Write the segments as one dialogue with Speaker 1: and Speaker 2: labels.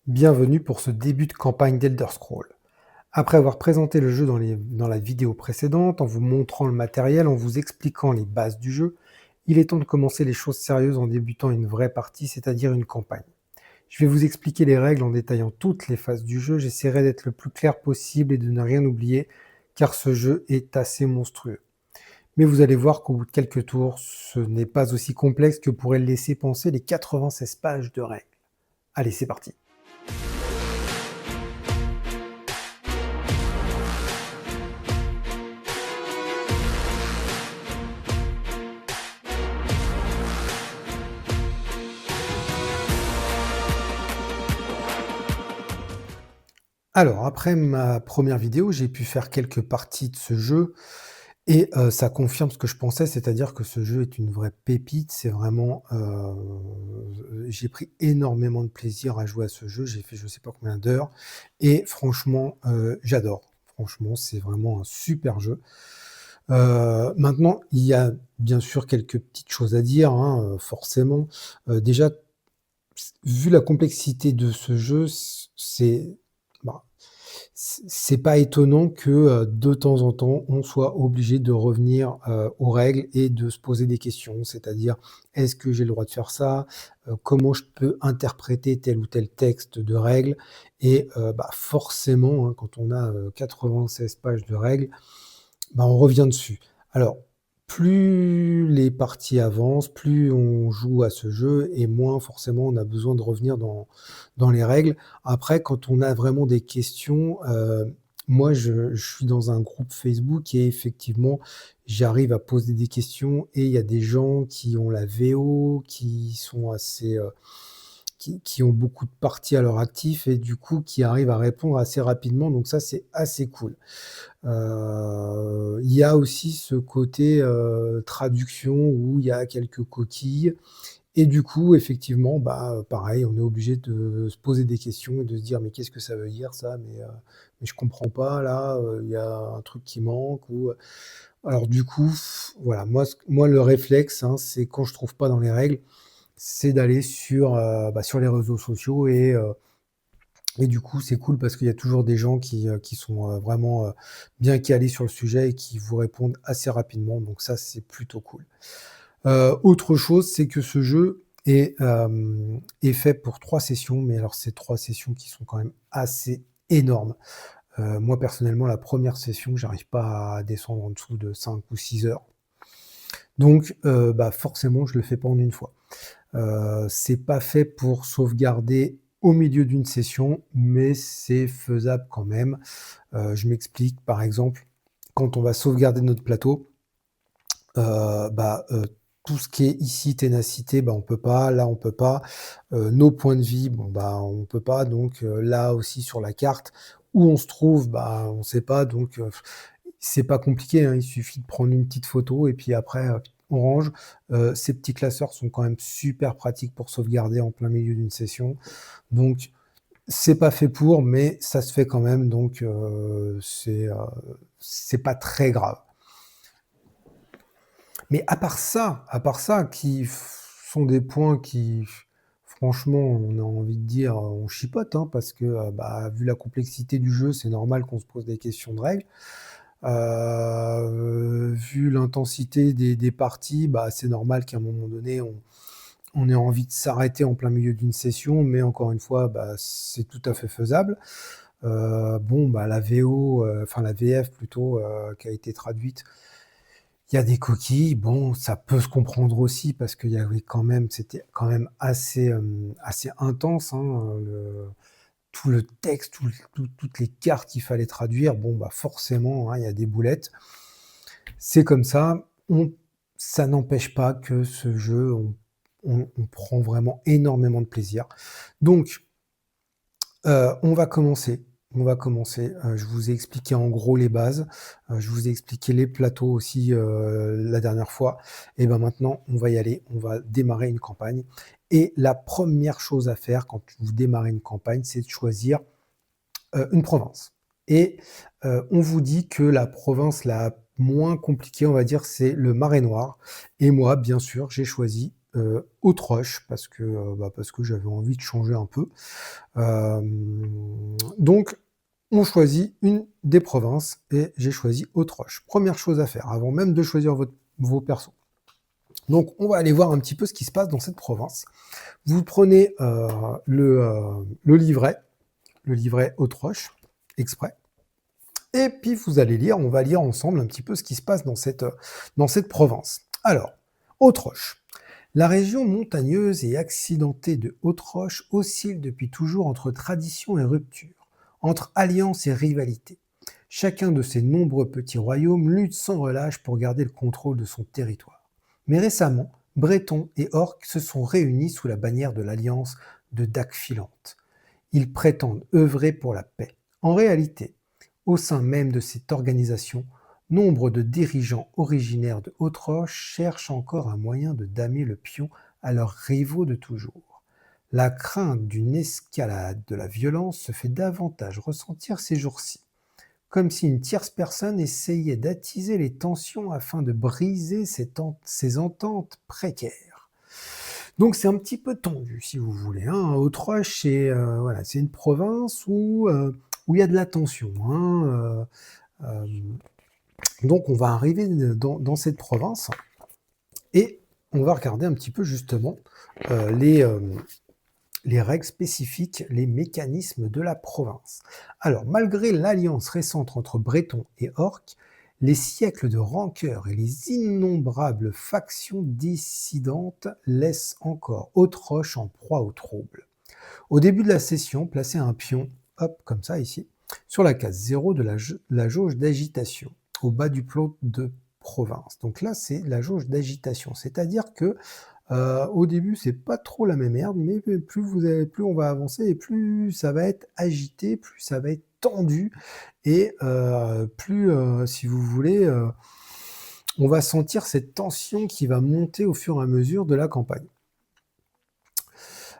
Speaker 1: Bienvenue pour ce début de campagne d'Elder Scrolls. Après avoir présenté le jeu dans la vidéo précédente, en vous montrant le matériel, en vous expliquant les bases du jeu, il est temps de commencer les choses sérieuses en débutant une vraie partie, c'est-à-dire une campagne. Je vais vous expliquer les règles en détaillant toutes les phases du jeu, j'essaierai d'être le plus clair possible et de ne rien oublier, car ce jeu est assez monstrueux. Mais vous allez voir qu'au bout de quelques tours, ce n'est pas aussi complexe que pourraient le laisser penser les 96 pages de règles. Allez, c'est parti. Alors, après ma première vidéo, j'ai pu faire quelques parties de ce jeu et ça confirme ce que je pensais, c'est-à-dire que ce jeu est une vraie pépite. C'est vraiment, j'ai pris énormément de plaisir à jouer à ce jeu. J'ai fait je sais pas combien d'heures et franchement, j'adore. Franchement, c'est vraiment un super jeu. Maintenant, il y a bien sûr quelques petites choses à dire, hein, forcément. Déjà, vu la complexité de ce jeu, c'est bah, c'est pas étonnant que, de temps en temps, on soit obligé de revenir, aux règles et de se poser des questions. C'est-à-dire: «Est-ce que j'ai le droit de faire ça? Comment je peux interpréter tel ou tel texte de règles?» Et forcément, hein, quand on a, 96 pages de règles, on revient dessus. Alors, plus les parties avancent, plus on joue à ce jeu et moins forcément on a besoin de revenir dans les règles. Après, quand on a vraiment des questions, moi je suis dans un groupe Facebook et effectivement, j'arrive à poser des questions et il y a des gens qui ont la VO, qui sont assez, qui ont beaucoup de parties à leur actif et du coup qui arrivent à répondre assez rapidement, donc ça c'est assez cool. Il y a aussi ce côté, traduction où il y a quelques coquilles et du coup, effectivement, pareil, on est obligé de se poser des questions et de se dire: «Mais qu'est-ce que ça veut dire ça? Mais je comprends pas là, il y a un truc qui manque» ou, alors du coup, voilà, moi le réflexe, hein, c'est quand je trouve pas dans les règles, c'est d'aller sur, sur les réseaux sociaux et du coup, c'est cool parce qu'il y a toujours des gens qui sont, vraiment, bien calés sur le sujet et qui vous répondent assez rapidement, donc ça, c'est plutôt cool. Autre chose, c'est que ce jeu est fait pour 3 sessions, mais alors c'est 3 sessions qui sont quand même assez énormes. Moi, personnellement, la première session, j'arrive pas à descendre en dessous de 5 ou 6 heures. Donc forcément, je le fais pas en une fois. C'est pas fait pour sauvegarder au milieu d'une session, mais c'est faisable quand même. Je m'explique, par exemple, quand on va sauvegarder notre plateau, heu, bah, heu, tout ce qui est ici ténacité, on peut pas, là on peut pas. Nos points de vie, on peut pas, donc là aussi sur la carte, où on se trouve, on sait pas, donc c'est pas compliqué, hein, il suffit de prendre une petite photo et puis après, on range. Ces petits classeurs sont quand même super pratiques pour sauvegarder en plein milieu d'une session. Donc c'est pas fait pour, mais ça se fait quand même, donc c'est pas très grave. Mais à part ça, qui sont des points qui, franchement, on a envie de dire, on chipote, hein, parce que, vu la complexité du jeu, c'est normal qu'on se pose des questions de règles. Vu l'intensité des parties, c'est normal qu'à un moment donné, on ait envie de s'arrêter en plein milieu d'une session, mais encore une fois, c'est tout à fait faisable. La VO, enfin la VF plutôt, qui a été traduite, il y a des coquilles. Bon, ça peut se comprendre aussi parce qu'il y avait quand même c'était quand même assez, assez intense, hein, tout le texte, toutes les cartes qu'il fallait traduire. Bon, forcément, hein, il y a des boulettes. C'est comme ça. Ça n'empêche pas que ce jeu, on prend vraiment énormément de plaisir. Donc, on va commencer. Je vous ai expliqué en gros les bases, je vous ai expliqué les plateaux aussi, la dernière fois et maintenant on va y aller, on va démarrer une campagne et la première chose à faire quand vous démarrez une campagne, c'est de choisir, une province et on vous dit que la province la moins compliquée, on va dire, c'est le Marais Noir et moi, bien sûr, j'ai choisi Autreche parce que j'avais envie de changer un peu. Donc on choisit une des provinces et j'ai choisi Autreche. Première chose à faire, avant même de choisir vos persos. Donc on va aller voir un petit peu ce qui se passe dans cette province. Vous prenez, le livret Autreche, exprès, et puis vous allez lire, on va lire ensemble un petit peu ce qui se passe dans cette province. Alors, Autreche. La région montagneuse et accidentée de Haute-Roche oscille depuis toujours entre tradition et rupture, entre alliance et rivalité. Chacun de ces nombreux petits royaumes lutte sans relâche pour garder le contrôle de son territoire. Mais récemment, Bretons et Orques se sont réunis sous la bannière de l'alliance de Dacphilante. Ils prétendent œuvrer pour la paix. En réalité, au sein même de cette organisation, nombre de dirigeants originaires de Haute-Roche cherchent encore un moyen de damer le pion à leurs rivaux de toujours. La crainte d'une escalade de la violence se fait davantage ressentir ces jours-ci, comme si une tierce personne essayait d'attiser les tensions afin de briser ces ententes précaires. Donc c'est un petit peu tendu, si vous voulez, hein. Haute-Roche, voilà, c'est une province où il y a de la tension, hein. Donc on va arriver dans cette province et on va regarder un petit peu justement les règles spécifiques, les mécanismes de la province. Alors, malgré l'alliance récente entre Bretons et Orques, les siècles de rancœur et les innombrables factions dissidentes laissent encore Haute-Roche en proie aux troubles. Au début de la session, placez un pion, hop, comme ça ici, sur la case 0 de la jauge d'agitation, au bas du plan de province. Donc là, c'est la jauge d'agitation, c'est-à-dire que au début, c'est pas trop la même herbe, mais plus on va avancer et plus ça va être agité, plus ça va être tendu et plus, si vous voulez, on va sentir cette tension qui va monter au fur et à mesure de la campagne.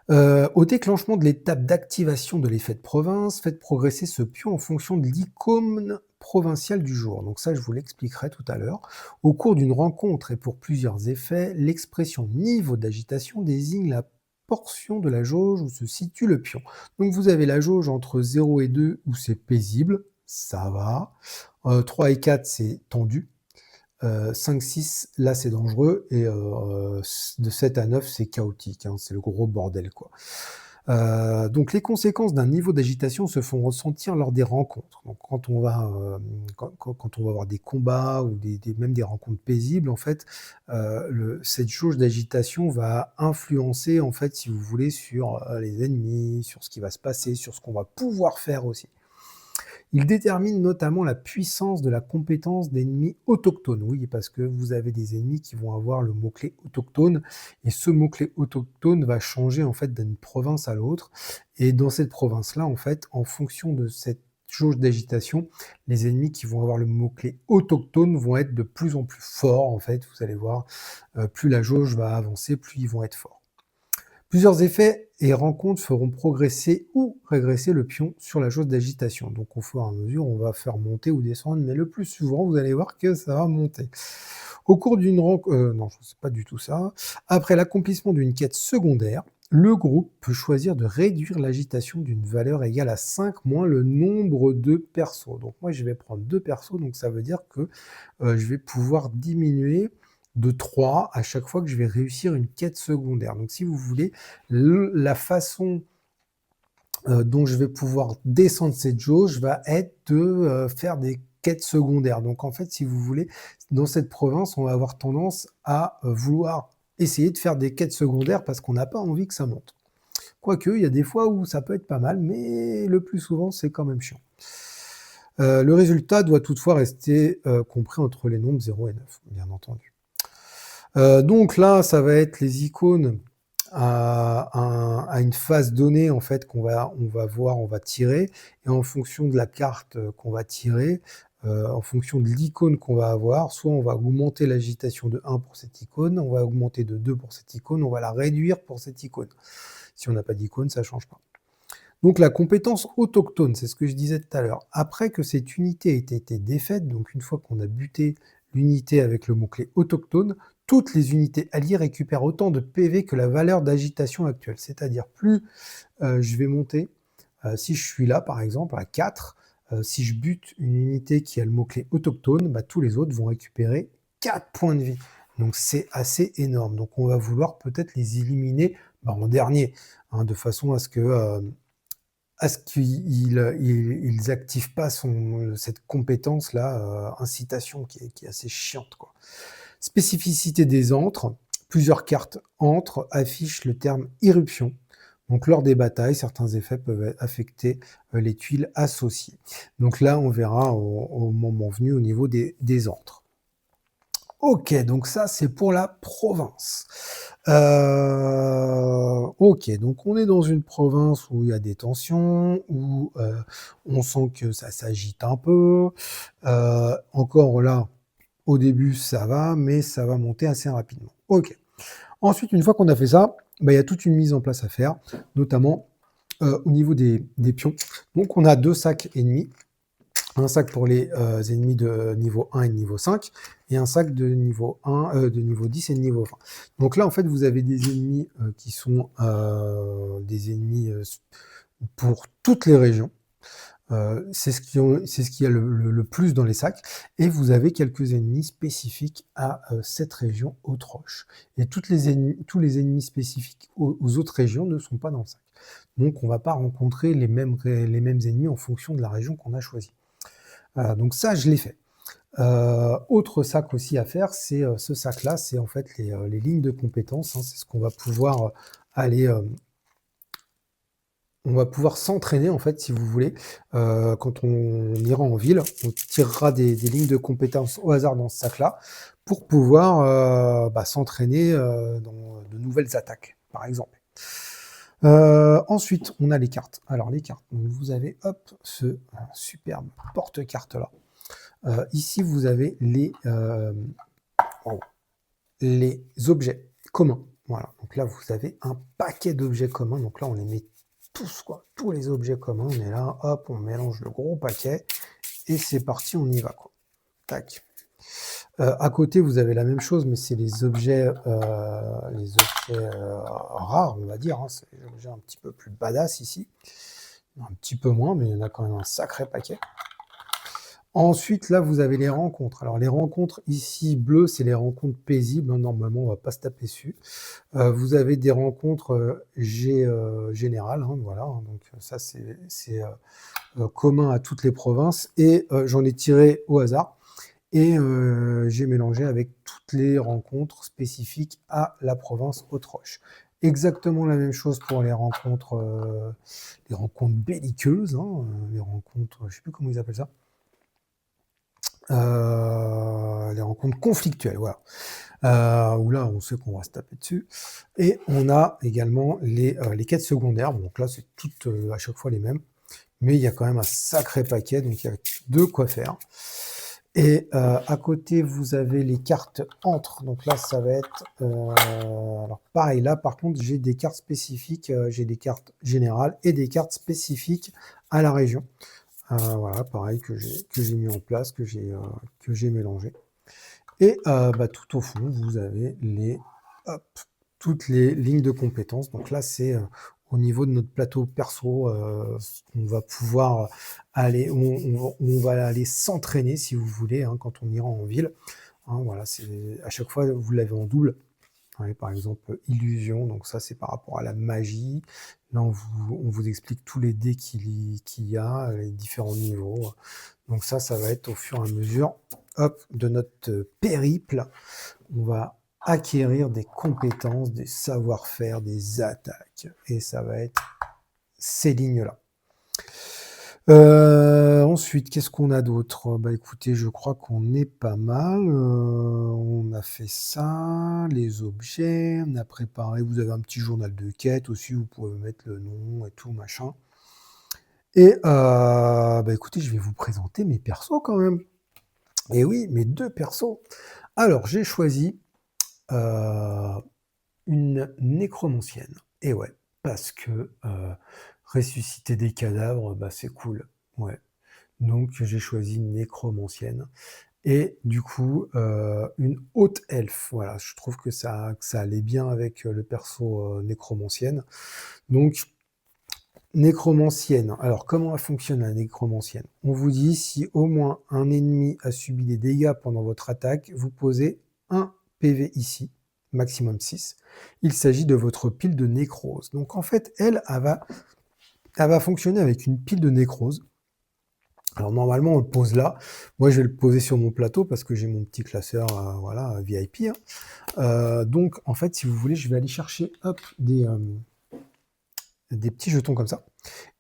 Speaker 1: Au déclenchement de l'étape d'activation de l'effet de province, faites progresser ce pion en fonction de l'icône provinciale du jour. Donc ça, je vous l'expliquerai tout à l'heure. Au cours d'une rencontre et pour plusieurs effets, l'expression niveau d'agitation désigne la portion de la jauge où se situe le pion. Donc vous avez la jauge entre 0 et 2 où c'est paisible, ça va. 3 et 4, c'est tendu. 5-6, là c'est dangereux, et de 7 à 9, c'est chaotique, hein, c'est le gros bordel, quoi. Donc les conséquences d'un niveau d'agitation se font ressentir lors des rencontres. Donc quand on va avoir des combats ou même des rencontres paisibles, en fait, cette jauge d'agitation va influencer, en fait, si vous voulez, sur les ennemis, sur ce qui va se passer, sur ce qu'on va pouvoir faire aussi. Il détermine notamment la puissance de la compétence d'ennemis autochtones. Oui, parce que vous avez des ennemis qui vont avoir le mot-clé autochtone, et ce mot-clé autochtone va changer en fait d'une province à l'autre. Et dans cette province-là, en fait, en fonction de cette jauge d'agitation, les ennemis qui vont avoir le mot-clé autochtone vont être de plus en plus forts. En fait, vous allez voir, plus la jauge va avancer, plus ils vont être forts. Plusieurs effets et rencontres feront progresser ou régresser le pion sur la jauge d'agitation. Donc au fur et à mesure, on va faire monter ou descendre, mais le plus souvent, vous allez voir que ça va monter. Au cours d'une rencontre... non, je ne sais pas du tout ça. Après l'accomplissement d'une quête secondaire, le groupe peut choisir de réduire l'agitation d'une valeur égale à 5 moins le nombre de persos. Donc moi, je vais prendre 2 persos, donc ça veut dire que je vais pouvoir diminuer de 3 à chaque fois que je vais réussir une quête secondaire. Donc si vous voulez, la façon dont je vais pouvoir descendre cette jauge va être de faire des quêtes secondaires. Donc en fait, si vous voulez, dans cette province, on va avoir tendance à vouloir essayer de faire des quêtes secondaires parce qu'on n'a pas envie que ça monte. Quoique, il y a des fois où ça peut être pas mal, mais le plus souvent, c'est quand même chiant. Le résultat doit toutefois rester compris entre les nombres 0 et 9, bien entendu. Donc là, ça va être les icônes à une phase donnée, en fait, on va tirer, et en fonction de la carte qu'on va tirer, en fonction de l'icône qu'on va avoir, soit on va augmenter l'agitation de 1 pour cette icône, on va augmenter de 2 pour cette icône, on va la réduire pour cette icône. Si on n'a pas d'icône, ça ne change pas. Donc la compétence autochtone, c'est ce que je disais tout à l'heure. Après que cette unité ait été défaite, donc une fois qu'on a buté l'unité avec le mot-clé autochtone, toutes les unités alliées récupèrent autant de PV que la valeur d'agitation actuelle. C'est-à-dire plus je vais monter, si je suis là par exemple à 4, si je bute une unité qui a le mot-clé autochtone, bah, tous les autres vont récupérer 4 points de vie. Donc c'est assez énorme. Donc on va vouloir peut-être les éliminer bah, en dernier, hein, de façon à ce qu'ils activent pas cette compétence-là, incitation, qui est assez chiante, quoi. Spécificité des antres, plusieurs cartes antres affichent le terme éruption. Donc lors des batailles, certains effets peuvent affecter les tuiles associées. Donc là, on verra au moment venu au niveau des antres. Ok, donc ça c'est pour la province. Ok, donc on est dans une province où il y a des tensions, où on sent que ça s'agite un peu. Encore là, au début ça va, mais ça va monter assez rapidement. Ok. Ensuite, une fois qu'on a fait ça, bah, il y a toute une mise en place à faire, notamment au niveau des pions. Donc on a 2 sacs ennemis. Un sac pour les ennemis de niveau 1 et de niveau 5, et un sac de niveau 1, de niveau 10 et de niveau 20. Donc là, en fait, vous avez des ennemis qui sont des ennemis pour toutes les régions. C'est ce qu'il y a le plus dans les sacs. Et vous avez quelques ennemis spécifiques à cette région haute roche. Et tous les ennemis spécifiques aux autres régions ne sont pas dans le sac. Donc on ne va pas rencontrer les mêmes ennemis en fonction de la région qu'on a choisie. Donc ça, je l'ai fait. Autre sac aussi à faire, c'est ce sac-là, c'est en fait les lignes de compétences, hein, c'est ce qu'on va pouvoir aller... on va pouvoir s'entraîner, en fait, si vous voulez, quand on ira en ville. On tirera des lignes de compétences au hasard dans ce sac-là pour pouvoir bah, s'entraîner dans de nouvelles attaques, par exemple. Ensuite, on a les cartes. Alors, les cartes, donc, vous avez hop, ce superbe porte-carte-là. Ici, vous avez les objets communs. Voilà, donc là, vous avez un paquet d'objets communs. Donc là, on les met tous, quoi. Tous les objets communs, on est là, hop, on mélange le gros paquet, et c'est parti, on y va, quoi. Tac. À côté, vous avez la même chose, mais c'est les objets rares, on va dire, hein. C'est les objets un petit peu plus badass ici. Un petit peu moins, mais il y en a quand même un sacré paquet. Ensuite, là, vous avez les rencontres. Alors, les rencontres ici, bleues, c'est les rencontres paisibles, hein. Normalement, on ne va pas se taper dessus. Vous avez des rencontres générales, hein, voilà, hein. Donc ça, c'est commun à toutes les provinces. Et j'en ai tiré au hasard. Et j'ai mélangé avec toutes les rencontres spécifiques à la province Haute-Roche. Exactement la même chose pour les rencontres belliqueuses, hein, les rencontres, je ne sais plus comment ils appellent ça. Les rencontres conflictuelles, voilà. Où là, on sait qu'on va se taper dessus. Et on a également les quêtes secondaires. Donc là, c'est toutes à chaque fois les mêmes. Mais il y a quand même un sacré paquet, donc il y a de quoi faire. Et à côté, vous avez les cartes entre. Donc là, ça va être... alors pareil, là, par contre, j'ai des cartes spécifiques. J'ai des cartes générales et des cartes spécifiques à la région. Voilà, pareil, que j'ai mis en place, que j'ai mélangé. Et bah, tout au fond, vous avez toutes les lignes de compétences. Donc là, c'est au niveau de notre plateau perso, on va pouvoir aller, on va aller s'entraîner, si vous voulez, hein, quand on ira en ville. Hein, voilà, à chaque fois, vous l'avez en double. Ouais, par exemple, illusion, donc ça c'est par rapport à la magie. Là, on vous explique tous les dés qu'il y a, les différents niveaux. Donc ça va être au fur et à mesure de notre périple. On va acquérir des compétences, des savoir-faire, des attaques. Et ça va être ces lignes-là. Ensuite, qu'est-ce qu'on a d'autre? Bah écoutez, je crois qu'on est pas mal. On a fait ça, les objets, on a préparé. Vous avez un petit journal de quête aussi, vous pouvez mettre le nom et tout, machin. Et bah écoutez, je vais vous présenter mes persos quand même. Et oui, mes 2 persos. Alors, j'ai choisi une nécromancienne. Et ouais, parce que ressusciter des cadavres, bah, c'est cool. Ouais. Donc j'ai choisi une nécromancienne. et du coup, une haute elfe. Voilà, je trouve que ça allait bien avec, le perso, nécromancienne. Donc nécromancienne, alors comment elle fonctionne la nécromancienne? On vous dit si au moins un ennemi a subi des dégâts pendant votre attaque, vous posez 1 PV ici, maximum 6. Il s'agit de votre pile de nécrose. Donc en fait, elle va fonctionner avec une pile de nécrose. Alors normalement, on le pose là. Moi, je vais le poser sur mon plateau parce que j'ai mon petit classeur, voilà, VIP, hein. Donc en fait, si vous voulez, je vais aller chercher, hop, des petits jetons comme ça.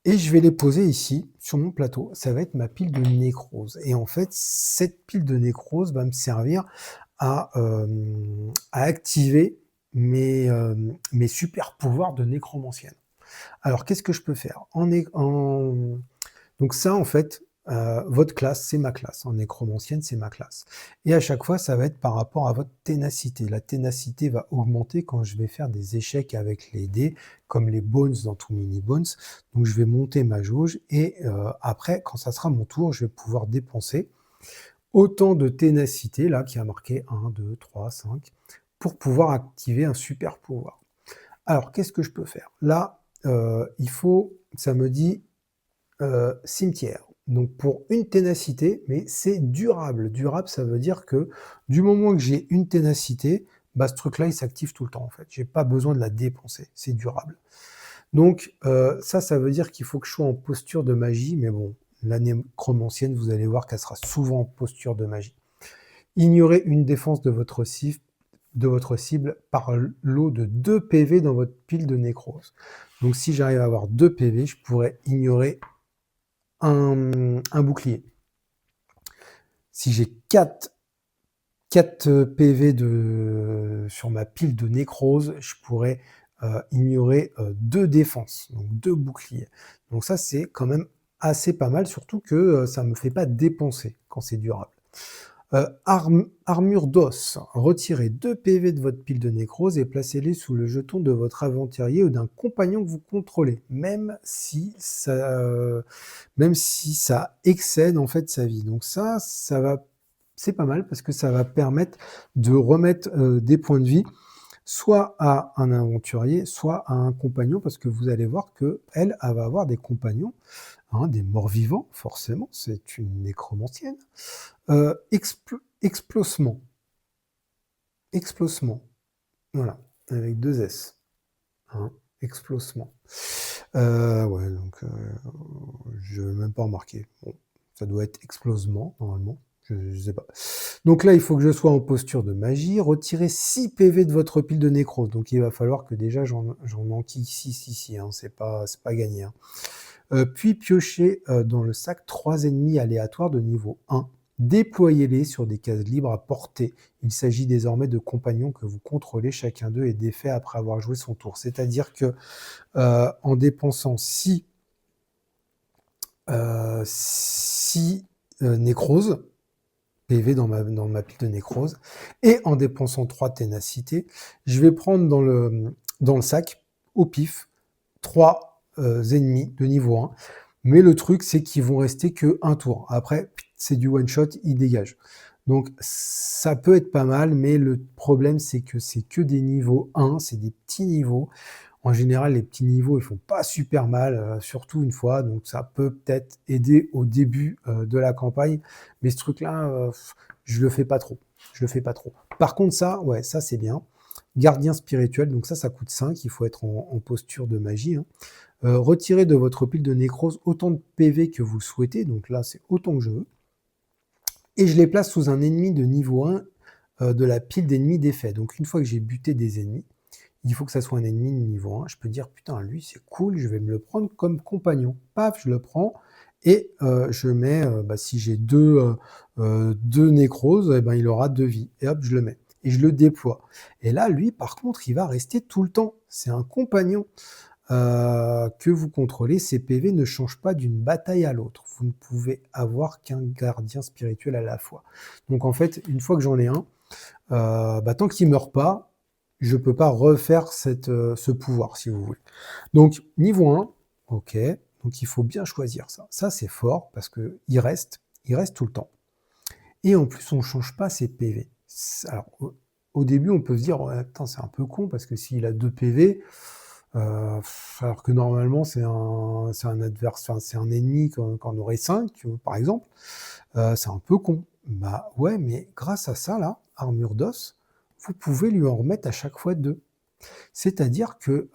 Speaker 1: Et je vais les poser ici, sur mon plateau. Ça va être ma pile de nécrose. Et en fait, cette pile de nécrose va me servir à activer mes super pouvoirs de nécromancienne. Alors, qu'est-ce que je peux faire Donc ça, en fait, votre classe, c'est ma classe. En nécromancienne, c'est ma classe. Et à chaque fois, ça va être par rapport à votre ténacité. La ténacité va augmenter quand je vais faire des échecs avec les dés, comme les bones dans tout mini bones. Donc je vais monter ma jauge et après, quand ça sera mon tour, je vais pouvoir dépenser autant de ténacité, là, qui a marqué 1, 2, 3, 5, pour pouvoir activer un super pouvoir. Alors, qu'est-ce que je peux faire? Là, ça me dit cimetière. Donc pour une ténacité, mais c'est durable. Durable, ça veut dire que du moment que j'ai une ténacité, bah, ce truc-là, il s'active tout le temps en fait. J'ai pas besoin de la dépenser, c'est durable. Donc ça veut dire qu'il faut que je sois en posture de magie, mais bon, la nécromancienne, vous allez voir qu'elle sera souvent en posture de magie. Ignorez une défense de votre cible par lot de 2 PV dans votre pile de nécrose. Donc si j'arrive à avoir 2 PV, je pourrais ignorer un bouclier. Si j'ai 4 PV sur ma pile de nécrose, je pourrais ignorer 2 défenses, donc 2 boucliers. Donc ça, c'est quand même assez pas mal, surtout que ça ne me fait pas dépenser quand c'est durable. Armure d'os. Retirez 2 PV de votre pile de nécrose et placez-les sous le jeton de votre aventurier ou d'un compagnon que vous contrôlez, même si ça excède en fait sa vie. Donc c'est pas mal parce que ça va permettre de remettre des points de vie soit à un aventurier, soit à un compagnon, parce que vous allez voir que elle va avoir des compagnons, hein, des morts-vivants, forcément, c'est une nécromancienne. Explosement. Explosement. Voilà, avec 2 S. Hein, explosement. Ouais, donc je vais même pas remarquer. Bon, ça doit être explosement, normalement. Je sais pas. Donc là, il faut que je sois en posture de magie. Retirez 6 PV de votre pile de nécrose. Donc il va falloir que déjà j'en enquille 6 ici. Hein. C'est pas gagné. Hein. Puis piochez dans le sac 3 ennemis aléatoires de niveau 1. Déployez-les sur des cases libres à portée. Il s'agit désormais de compagnons que vous contrôlez. Chacun d'eux est défait après avoir joué son tour. C'est-à-dire que en dépensant 6 nécroses, PV dans ma pile de nécrose, et en dépensant 3 ténacités, je vais prendre dans le sac, au pif, 3 ennemis de niveau 1. Mais le truc, c'est qu'ils vont rester que un tour. Après, c'est du one-shot, ils dégagent. Donc ça peut être pas mal, mais le problème, c'est que des niveaux 1, c'est des petits niveaux. En général, les petits niveaux, ils font pas super mal, surtout une fois, donc ça peut peut-être aider au début de la campagne. Mais ce truc-là, je le fais pas trop. Je le fais pas trop. Par contre, ça, ouais, ça c'est bien. Gardien spirituel, donc ça coûte 5, il faut être en posture de magie. Hein. Retirez de votre pile de nécrose autant de PV que vous le souhaitez, donc là c'est autant que je veux. Et je les place sous un ennemi de niveau 1 de la pile d'ennemis défaits. Donc une fois que j'ai buté des ennemis, il faut que ça soit un ennemi de niveau 1. Je peux dire, putain, lui, c'est cool, je vais me le prendre comme compagnon. Paf, je le prends et je mets, si j'ai deux nécroses, eh ben, il aura 2 vies. Et hop, je le mets. Et je le déploie. Et là, lui, par contre, il va rester tout le temps. C'est un compagnon que vous contrôlez. Ces PV ne changent pas d'une bataille à l'autre. Vous ne pouvez avoir qu'un gardien spirituel à la fois. Donc, en fait, une fois que j'en ai un, tant qu'il ne meurt pas, je ne peux pas refaire ce pouvoir, si vous voulez. Donc, niveau 1, ok. Donc, il faut bien choisir ça. Ça, c'est fort parce qu'il reste tout le temps. et en plus, on change pas ses PV. Alors, au début, on peut se dire: «Ouais, attends, c'est un peu con parce que s'il a 2 PV, alors que normalement c'est un adverse enfin, c'est un ennemi qui aurait 5, tu vois, par exemple, c'est un peu con». Bah, ouais, mais grâce à ça là, Armure d'os, vous pouvez lui en remettre à chaque fois 2. C'est-à-dire que,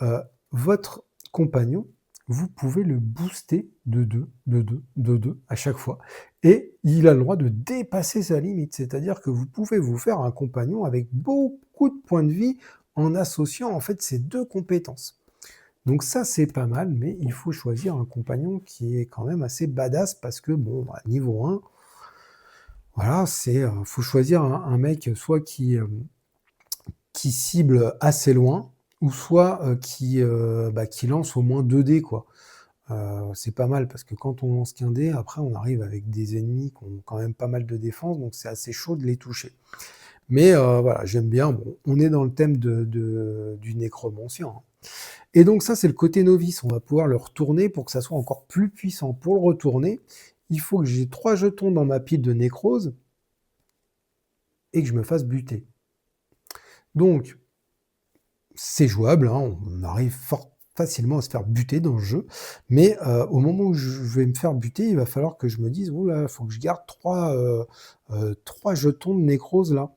Speaker 1: votre compagnon, vous pouvez le booster de 2, de 2, de 2 à chaque fois et il a le droit de dépasser sa limite. C'est-à-dire que vous pouvez vous faire un compagnon avec beaucoup de points de vie en associant en fait ces 2 compétences. Donc ça, c'est pas mal, mais il faut choisir un compagnon qui est quand même assez badass parce que bon, bah, niveau 1, voilà, faut choisir un mec soit qui cible assez loin ou soit, qui lance au moins 2 dés, quoi. C'est pas mal parce que quand on lance qu'un dé, après on arrive avec des ennemis qui ont quand même pas mal de défense, donc c'est assez chaud de les toucher. Mais voilà, j'aime bien. Bon, on est dans le thème du nécromancien, hein. Et donc ça, c'est le côté novice. On va pouvoir le retourner pour que ça soit encore plus puissant. Pour le retourner, il faut que j'ai 3 jetons dans ma pile de nécrose et que je me fasse buter. Donc c'est jouable, hein, on arrive fort facilement à se faire buter dans le jeu, mais au moment où je vais me faire buter, il va falloir que je me dise: «Ouh là, il faut que je garde 3 jetons de nécrose là»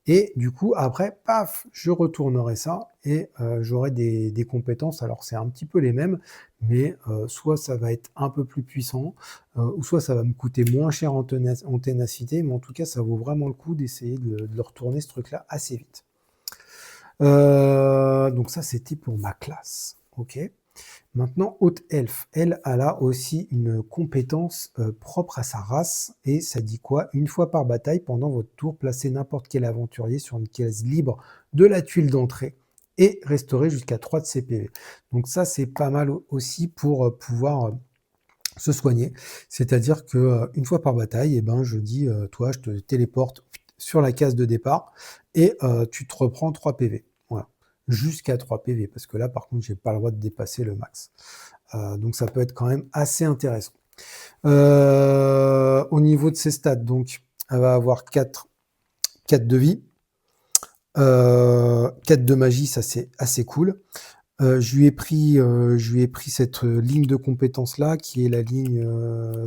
Speaker 1: et du coup après, paf, je retournerai ça et j'aurai des compétences. Alors c'est un petit peu les mêmes, mais soit ça va être un peu plus puissant, ou soit ça va me coûter moins cher en ténacité, mais en tout cas, ça vaut vraiment le coup d'essayer de le retourner ce truc-là assez vite. Donc ça, c'était pour ma classe. OK. Maintenant, haute elfe, elle a aussi une compétence propre à sa race. Et ça dit quoi? Une fois par bataille, pendant votre tour, placez n'importe quel aventurier sur une case libre de la tuile d'entrée et restaurez jusqu'à 3 de ses PV. Donc ça, c'est pas mal aussi pour pouvoir se soigner. C'est-à-dire que une fois par bataille, eh ben, je dis, toi, je te téléporte sur la case de départ et tu te reprends 3 PV. Voilà. Jusqu'à 3 PV, parce que là, par contre, j'ai pas le droit de dépasser le max. Donc ça peut être quand même assez intéressant. Au niveau de ses stats, donc, elle va avoir 4 de vie, 4 de magie, ça c'est assez cool. Je lui ai pris cette ligne de compétences-là, qui est la ligne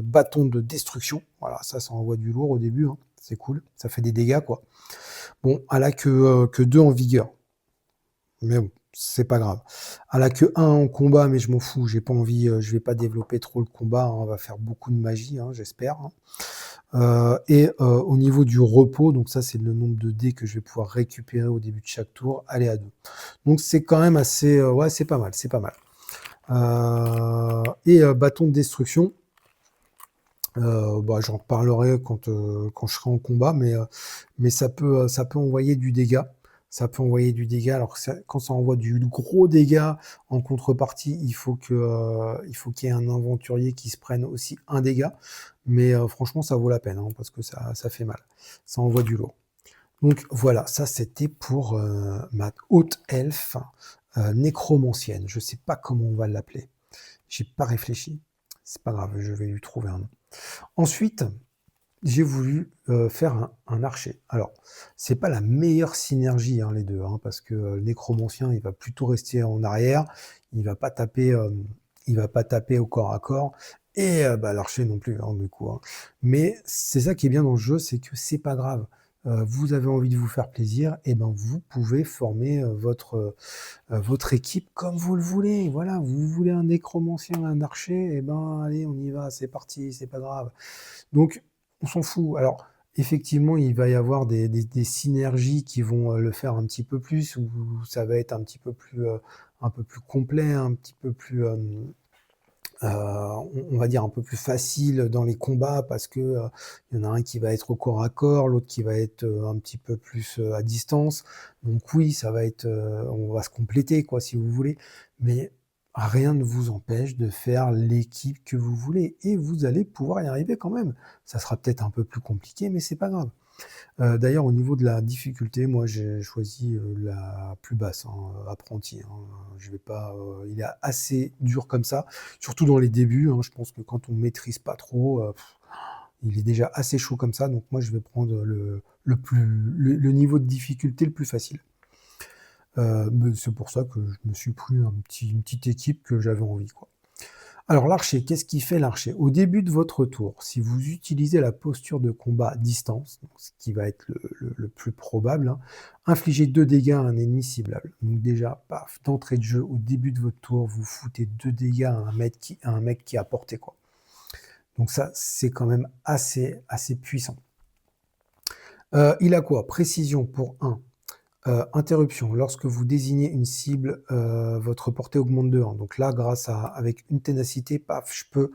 Speaker 1: bâton de destruction. Voilà, ça envoie du lourd au début, hein. C'est cool, ça fait des dégâts, quoi. Bon, elle a que 2 en vigueur, mais bon, c'est pas grave. Elle a que 1 en combat, mais je m'en fous, j'ai pas envie, je vais pas développer trop le combat, hein. On va faire beaucoup de magie, hein, j'espère, hein. Au niveau du repos, donc ça, c'est le nombre de dés que je vais pouvoir récupérer au début de chaque tour, elle est à 2. Donc c'est quand même assez, ouais, c'est pas mal, c'est pas mal. Bâton de destruction, bah, j'en reparlerai quand je serai en combat, mais ça peut envoyer du dégât. Ça peut envoyer du dégât. Alors que quand ça envoie du gros dégât, en contrepartie, il faut qu'il y ait un aventurier qui se prenne aussi un dégât. Mais franchement, ça vaut la peine, hein, parce que ça fait mal. Ça envoie du lourd. Donc voilà, ça c'était pour ma haute elfe nécromancienne. Je ne sais pas comment on va l'appeler. J'ai pas réfléchi. C'est pas grave, je vais lui trouver un nom. Ensuite, j'ai voulu faire un archer. Alors, c'est pas la meilleure synergie, hein, les deux, hein, parce que le nécromancien, il va plutôt rester en arrière, il va pas taper, il va pas taper au corps à corps, et bah, l'archer non plus, hein, du coup, hein. Mais c'est ça qui est bien dans le jeu, c'est que c'est pas grave. Vous avez envie de vous faire plaisir, et ben vous pouvez former votre équipe comme vous le voulez. Voilà, vous voulez un nécromancien, un archer, et ben allez, on y va, c'est parti, c'est pas grave. Donc, on s'en fout. Alors, effectivement, il va y avoir des synergies qui vont le faire un petit peu plus, ou ça va être un peu plus complet, un petit peu plus, on va dire un peu plus facile dans les combats parce que il y en a un qui va être au corps à corps, l'autre qui va être un petit peu plus à distance. Donc oui, ça va être, on va se compléter quoi, si vous voulez, mais rien ne vous empêche de faire l'équipe que vous voulez et vous allez pouvoir y arriver quand même. Ça sera peut-être un peu plus compliqué, mais c'est pas grave. D'ailleurs, au niveau de la difficulté, moi, j'ai choisi, la plus basse, hein, apprenti, hein. Je vais pas, il est assez dur comme ça, surtout dans les débuts, hein. Je pense que quand on maîtrise pas trop, Il est déjà assez chaud comme ça, donc moi je vais prendre le niveau de difficulté le plus facile. Mais c'est pour ça que je me suis pris une petite équipe que j'avais envie, quoi. Alors l'archer, qu'est-ce qui fait l'archer? Au début de votre tour, si vous utilisez la posture de combat distance, donc ce qui va être le plus probable, hein, infligez 2 dégâts à un ennemi ciblable. Donc déjà, paf, d'entrée de jeu, au début de votre tour, vous foutez 2 dégâts à un mec qui est à portée, quoi. Donc ça, c'est quand même assez puissant. Il a quoi? Précision pour 1. Interruption. Lorsque vous désignez une cible, votre portée augmente de 1. Donc là, avec une ténacité, paf, je peux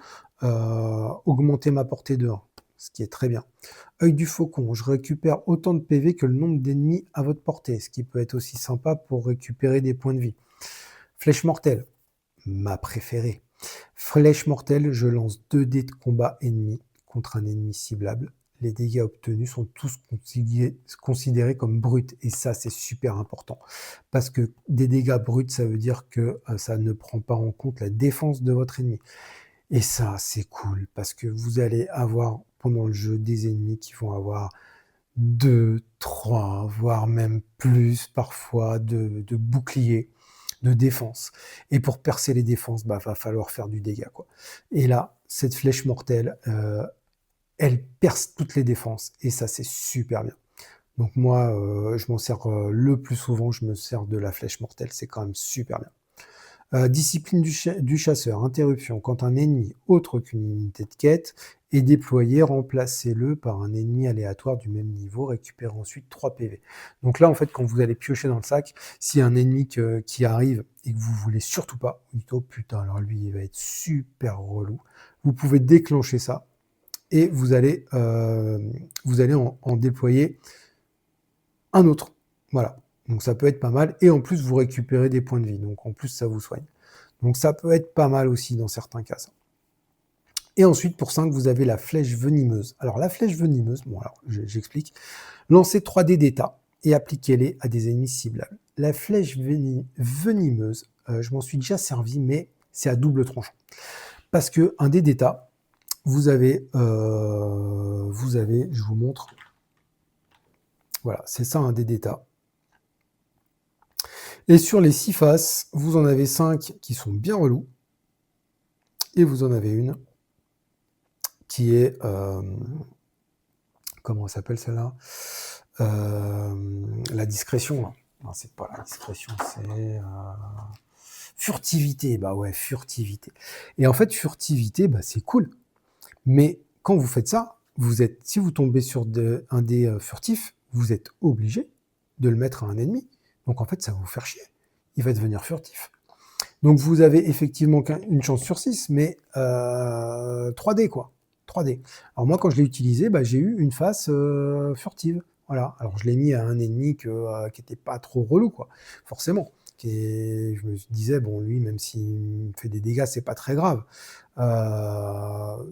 Speaker 1: augmenter ma portée de 1, ce qui est très bien. Œil du faucon. Je récupère autant de PV que le nombre d'ennemis à votre portée, ce qui peut être aussi sympa pour récupérer des points de vie. Flèche mortelle. Ma préférée. Flèche mortelle, je lance 2 dés de combat ennemi contre un ennemi ciblable. Les dégâts obtenus sont tous considérés comme bruts. Et ça, c'est super important. Parce que des dégâts bruts, ça veut dire que ça ne prend pas en compte la défense de votre ennemi. Et ça, c'est cool. Parce que vous allez avoir, pendant le jeu, des ennemis qui vont avoir 2, 3, voire même plus, parfois, de boucliers, de défense. Et pour percer les défenses, va falloir faire du dégât, quoi. Et là, cette flèche mortelle, elle perce toutes les défenses. Et ça, c'est super bien. Donc moi, je m'en sers le plus souvent, je me sers de la flèche mortelle. C'est quand même super bien. Discipline du chasseur, interruption. Quand un ennemi autre qu'une unité de quête est déployé, remplacez-le par un ennemi aléatoire du même niveau, récupérez ensuite 3 PV. Donc là, en fait, quand vous allez piocher dans le sac, s'il y a un ennemi qui arrive et que vous voulez surtout pas, vous dites, oh putain, alors lui, il va être super relou. Vous pouvez déclencher ça et vous allez en déployer un autre. Voilà. Donc ça peut être pas mal. Et en plus, vous récupérez des points de vie. Donc en plus, ça vous soigne. Donc ça peut être pas mal aussi dans certains cas. Ça. Et ensuite, pour 5, vous avez la flèche venimeuse. Alors la flèche venimeuse, bon alors j'explique. Lancez 3 dés d'état et appliquez-les à des ennemis ciblables. La flèche venimeuse, je m'en suis déjà servi, mais c'est à double tranchant. Parce que un dé d'état, vous avez, je vous montre. Voilà, c'est ça un dé d'état. Et sur les 6 faces, vous en avez 5 qui sont bien relous. Et vous en avez une qui est... comment ça s'appelle celle-là? La discrétion. Là. Non, c'est pas la discrétion, c'est... furtivité. Bah ouais, furtivité. Et en fait, furtivité, bah, c'est cool. Mais quand vous faites ça, si vous tombez sur un dé furtif, vous êtes obligé de le mettre à un ennemi. Donc en fait, ça va vous faire chier. Il va devenir furtif. Donc vous avez effectivement une chance sur 6, mais 3D quoi. 3D. Alors moi quand je l'ai utilisé, j'ai eu une face furtive. Voilà. Alors je l'ai mis à un ennemi qui était pas trop relou, quoi. Forcément. Et je me disais, bon, lui, même s'il me fait des dégâts, c'est pas très grave.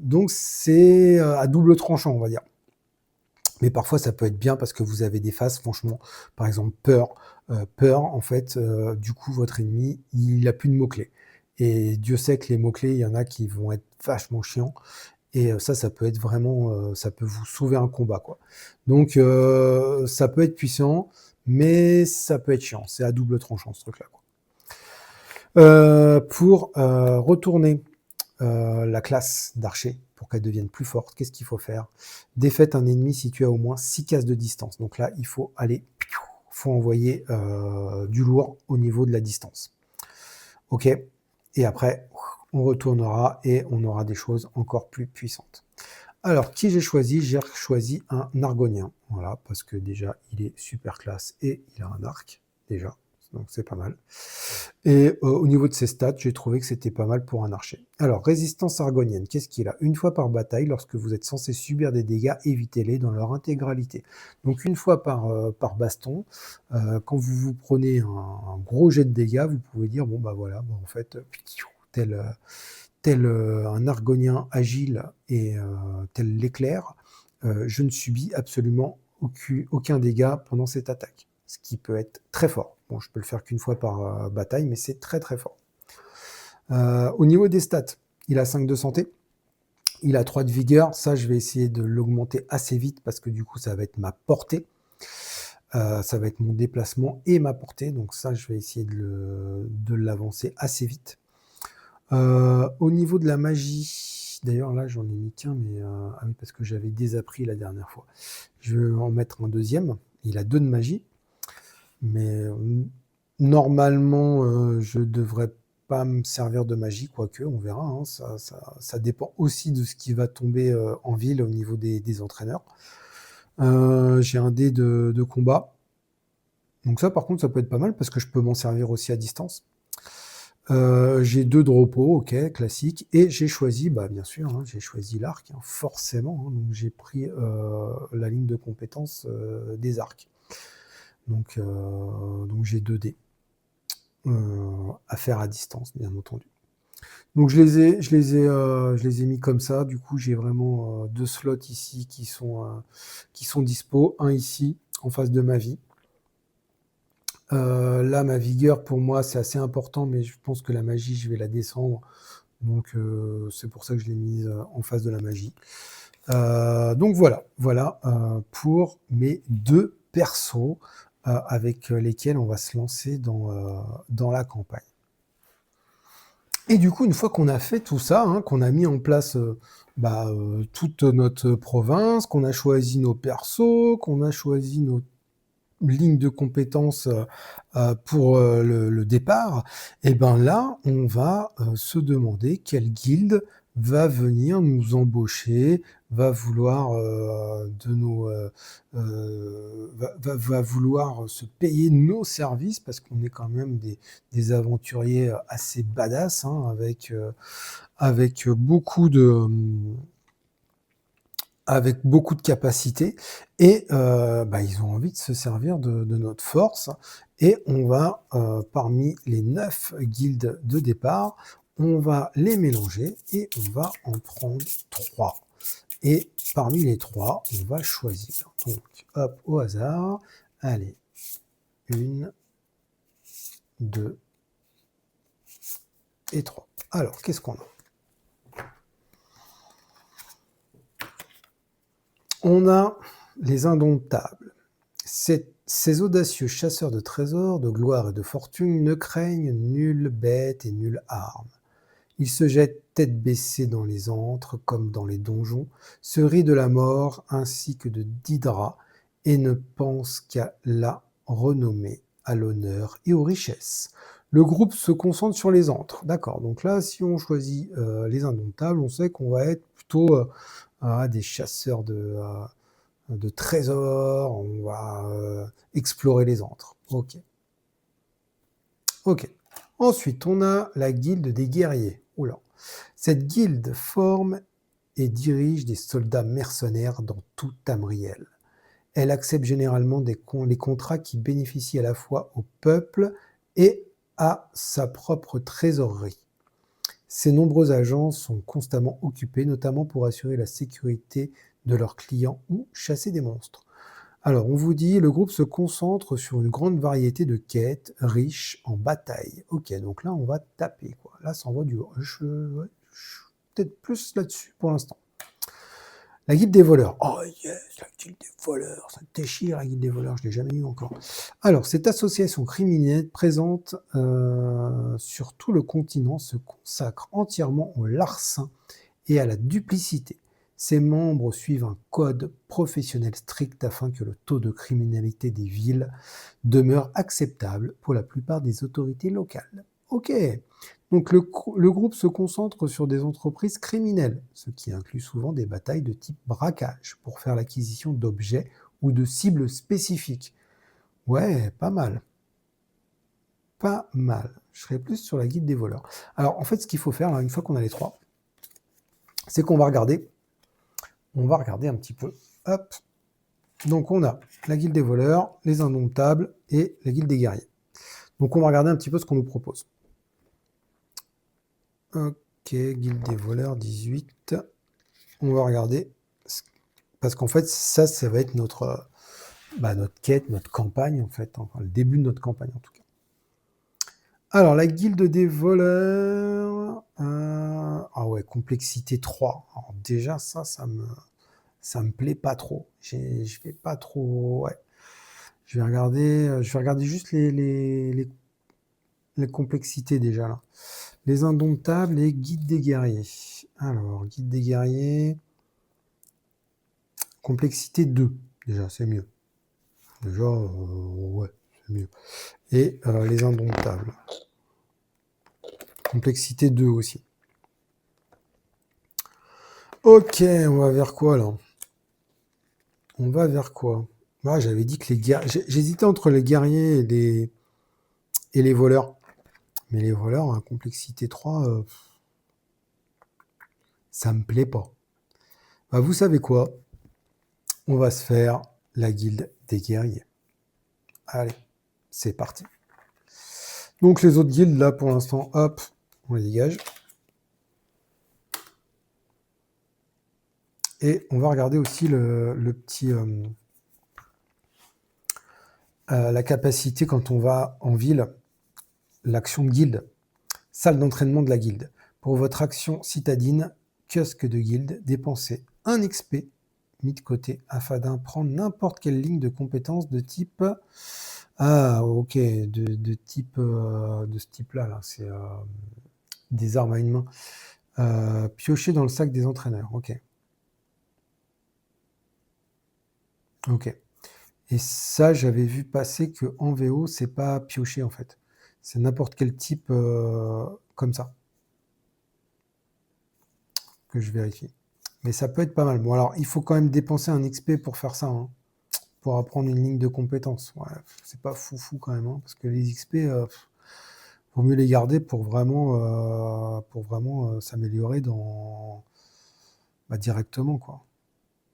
Speaker 1: Donc c'est à double tranchant, on va dire. Mais parfois, ça peut être bien parce que vous avez des phases, franchement, par exemple, peur. Peur, en fait, du coup, votre ennemi, il n'a plus de mots-clés. Et Dieu sait que les mots-clés, il y en a qui vont être vachement chiants. Et ça peut être vraiment, ça peut vous sauver un combat, quoi. Donc, ça peut être puissant, mais ça peut être chiant. C'est à double tranchant, ce truc-là, quoi. Pour retourner la classe d'archer, pour qu'elle devienne plus forte, qu'est-ce qu'il faut faire? Défaites un ennemi situé à au moins 6 cases de distance. Donc là, il faut envoyer du lourd au niveau de la distance. Ok. Et après, on retournera et on aura des choses encore plus puissantes. Alors, qui j'ai choisi? J'ai choisi un argonien. Voilà, parce que déjà, il est super classe et il a un arc, déjà. Donc c'est pas mal. Et au niveau de ses stats, j'ai trouvé que c'était pas mal pour un archer. Alors, résistance argonienne, qu'est-ce qu'il a? Une fois par bataille, lorsque vous êtes censé subir des dégâts, évitez-les dans leur intégralité. Donc une fois par baston, quand vous prenez un gros jet de dégâts, vous pouvez dire, bon bah voilà, en fait, tel un argonien agile et tel l'éclair, je ne subis absolument aucun dégât pendant cette attaque. Ce qui peut être très fort. Bon, je peux le faire qu'une fois par bataille, mais c'est très très fort. Au niveau des stats, il a 5 de santé, Il a 3 de vigueur. Ça, je vais essayer de l'augmenter assez vite parce que du coup, ça va être ma portée. Ça va être mon déplacement et ma portée. Donc ça, je vais essayer de l'avancer assez vite. Au niveau de la magie, d'ailleurs là, j'en ai mis qu'un, mais ah oui, parce que j'avais désappris la dernière fois. Je vais en mettre un deuxième. Il a 2 de magie, mais normalement, je devrais pas me servir de magie, quoique, on verra, hein. Ça dépend aussi de ce qui va tomber en ville au niveau des entraîneurs. J'ai un dé de combat. Donc ça, par contre, ça peut être pas mal parce que je peux m'en servir aussi à distance. J'ai 2 de repos, ok, classique. Et j'ai choisi, bah, bien sûr, hein, j'ai choisi l'arc, hein, forcément. Hein, donc j'ai pris la ligne de compétences des arcs. Donc j'ai 2 dés à faire à distance, bien entendu. Donc je les ai mis comme ça. Du coup, j'ai vraiment 2 slots ici qui sont dispo. Un ici, en face de ma vie. Là, ma vigueur, pour moi, c'est assez important, mais je pense que la magie, je vais la descendre. Donc, c'est pour ça que je l'ai mise en face de la magie. Donc voilà pour mes 2 persos avec lesquels on va se lancer dans la campagne. Et du coup, une fois qu'on a fait tout ça, hein, qu'on a mis en place toute notre province, qu'on a choisi nos persos, qu'on a choisi nos lignes de compétences pour le départ, et ben là, on va se demander quelle guilde va venir nous embaucher, va vouloir va vouloir se payer nos services parce qu'on est quand même des aventuriers assez badass, hein, avec beaucoup de capacités et ils ont envie de se servir de notre force et on va, parmi les 9 guildes de départ, on va les mélanger et on va en prendre 3 et parmi les 3, on va choisir. Donc hop, au hasard, allez, 1, 2 et 3. Alors, qu'est-ce qu'on a? On a les indomptables. Ces audacieux chasseurs de trésors, de gloire et de fortune ne craignent nulle bête et nulle arme. Ils se jettent tête baissée dans les antres comme dans les donjons, se rient de la mort ainsi que de d'Hydra et ne pensent qu'à la renommée, à l'honneur et aux richesses. Le groupe se concentre sur les antres. D'accord, donc là, si on choisit les indomptables, on sait qu'on va être plutôt des chasseurs de trésors, on va explorer les antres. Ok. Ensuite, on a la guilde des guerriers. Oula. Cette guilde forme et dirige des soldats mercenaires dans tout Tamriel. Elle accepte généralement les contrats qui bénéficient à la fois au peuple et à sa propre trésorerie. Ces nombreux agents sont constamment occupés, notamment pour assurer la sécurité de leurs clients ou chasser des monstres. Alors, on vous dit, le groupe se concentre sur une grande variété de quêtes riches en batailles. Ok, donc là, on va taper, quoi. Là, ça envoie du... Je suis peut-être plus là-dessus pour l'instant. La guilde des voleurs. Oh yes, la guilde des voleurs. Ça me déchire, la guilde des voleurs. Je ne l'ai jamais eu encore. Alors, cette association criminelle présente sur tout le continent se consacre entièrement au larcin et à la duplicité. Ses membres suivent un code professionnel strict afin que le taux de criminalité des villes demeure acceptable pour la plupart des autorités locales. Ok, donc le groupe se concentre sur des entreprises criminelles, ce qui inclut souvent des batailles de type braquage pour faire l'acquisition d'objets ou de cibles spécifiques. Ouais, pas mal. Pas mal. Je serais plus sur la guilde des voleurs. Alors en fait, ce qu'il faut faire, là, une fois qu'on a les 3, c'est qu'on va regarder. On va regarder un petit peu. Hop. Donc on a la guilde des voleurs, les indomptables et la guilde des guerriers. Donc on va regarder un petit peu ce qu'on nous propose. Ok, guilde des voleurs 18. On va regarder. Parce qu'en fait, ça va être notre quête, notre campagne en fait. Enfin, le début de notre campagne en tout cas. Alors, la guilde des voleurs... ah ouais, complexité 3. Alors, déjà ça me plaît pas trop. Je vais pas trop... Ouais. Je vais regarder juste les complexités déjà là. Les indomptables et guide des guerriers. Alors, guide des guerriers, complexité 2, déjà, c'est mieux. Déjà, ouais, c'est mieux. Et les indomptables. Complexité 2 aussi. Ok, on va vers quoi là? On va vers quoi? Ah, j'avais dit que les guerriers... J'hésitais entre les guerriers et les voleurs. Mais les voleurs, hein, complexité 3, ça me plaît pas. Bah, vous savez quoi? On va se faire la guilde des guerriers. Allez, c'est parti. Donc les autres guildes, là, pour l'instant, hop, on les dégage. Et on va regarder aussi le petit... la capacité quand on va en ville, l'action de guilde, salle d'entraînement de la guilde. Pour votre action citadine, kiosque de guilde, dépensez 1 XP mis de côté afin d'apprendre n'importe quelle ligne de compétence de type... Ah, ok, de type... de ce type-là, là, c'est des armes à une main. Piocher dans le sac des entraîneurs, ok. Ok. Et ça, j'avais vu passer que en VO, c'est pas pioché en fait. C'est n'importe quel type comme ça que je vérifie. Mais ça peut être pas mal. Bon, alors, il faut quand même dépenser un XP pour faire ça, hein, pour apprendre une ligne de compétences. Ouais, c'est pas fou quand même, hein, parce que les XP, vaut mieux les garder pour vraiment s'améliorer dans directement, quoi.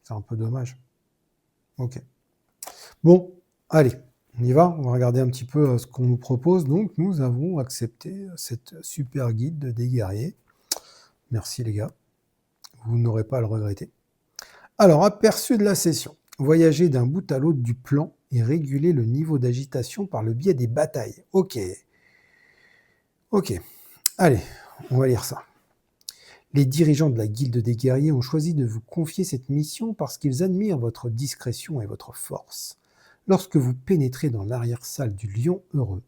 Speaker 1: C'est un peu dommage. Ok. Bon, allez, on y va. On va regarder un petit peu ce qu'on nous propose. Donc, nous avons accepté cette super guide des guerriers. Merci les gars. Vous n'aurez pas à le regretter. Alors, aperçu de la session. Voyager d'un bout à l'autre du plan et réguler le niveau d'agitation par le biais des batailles. Ok. Ok. Allez, on va lire ça. Les dirigeants de la guilde des guerriers ont choisi de vous confier cette mission parce qu'ils admirent votre discrétion et votre force. Lorsque vous pénétrez dans l'arrière-salle du Lion Heureux,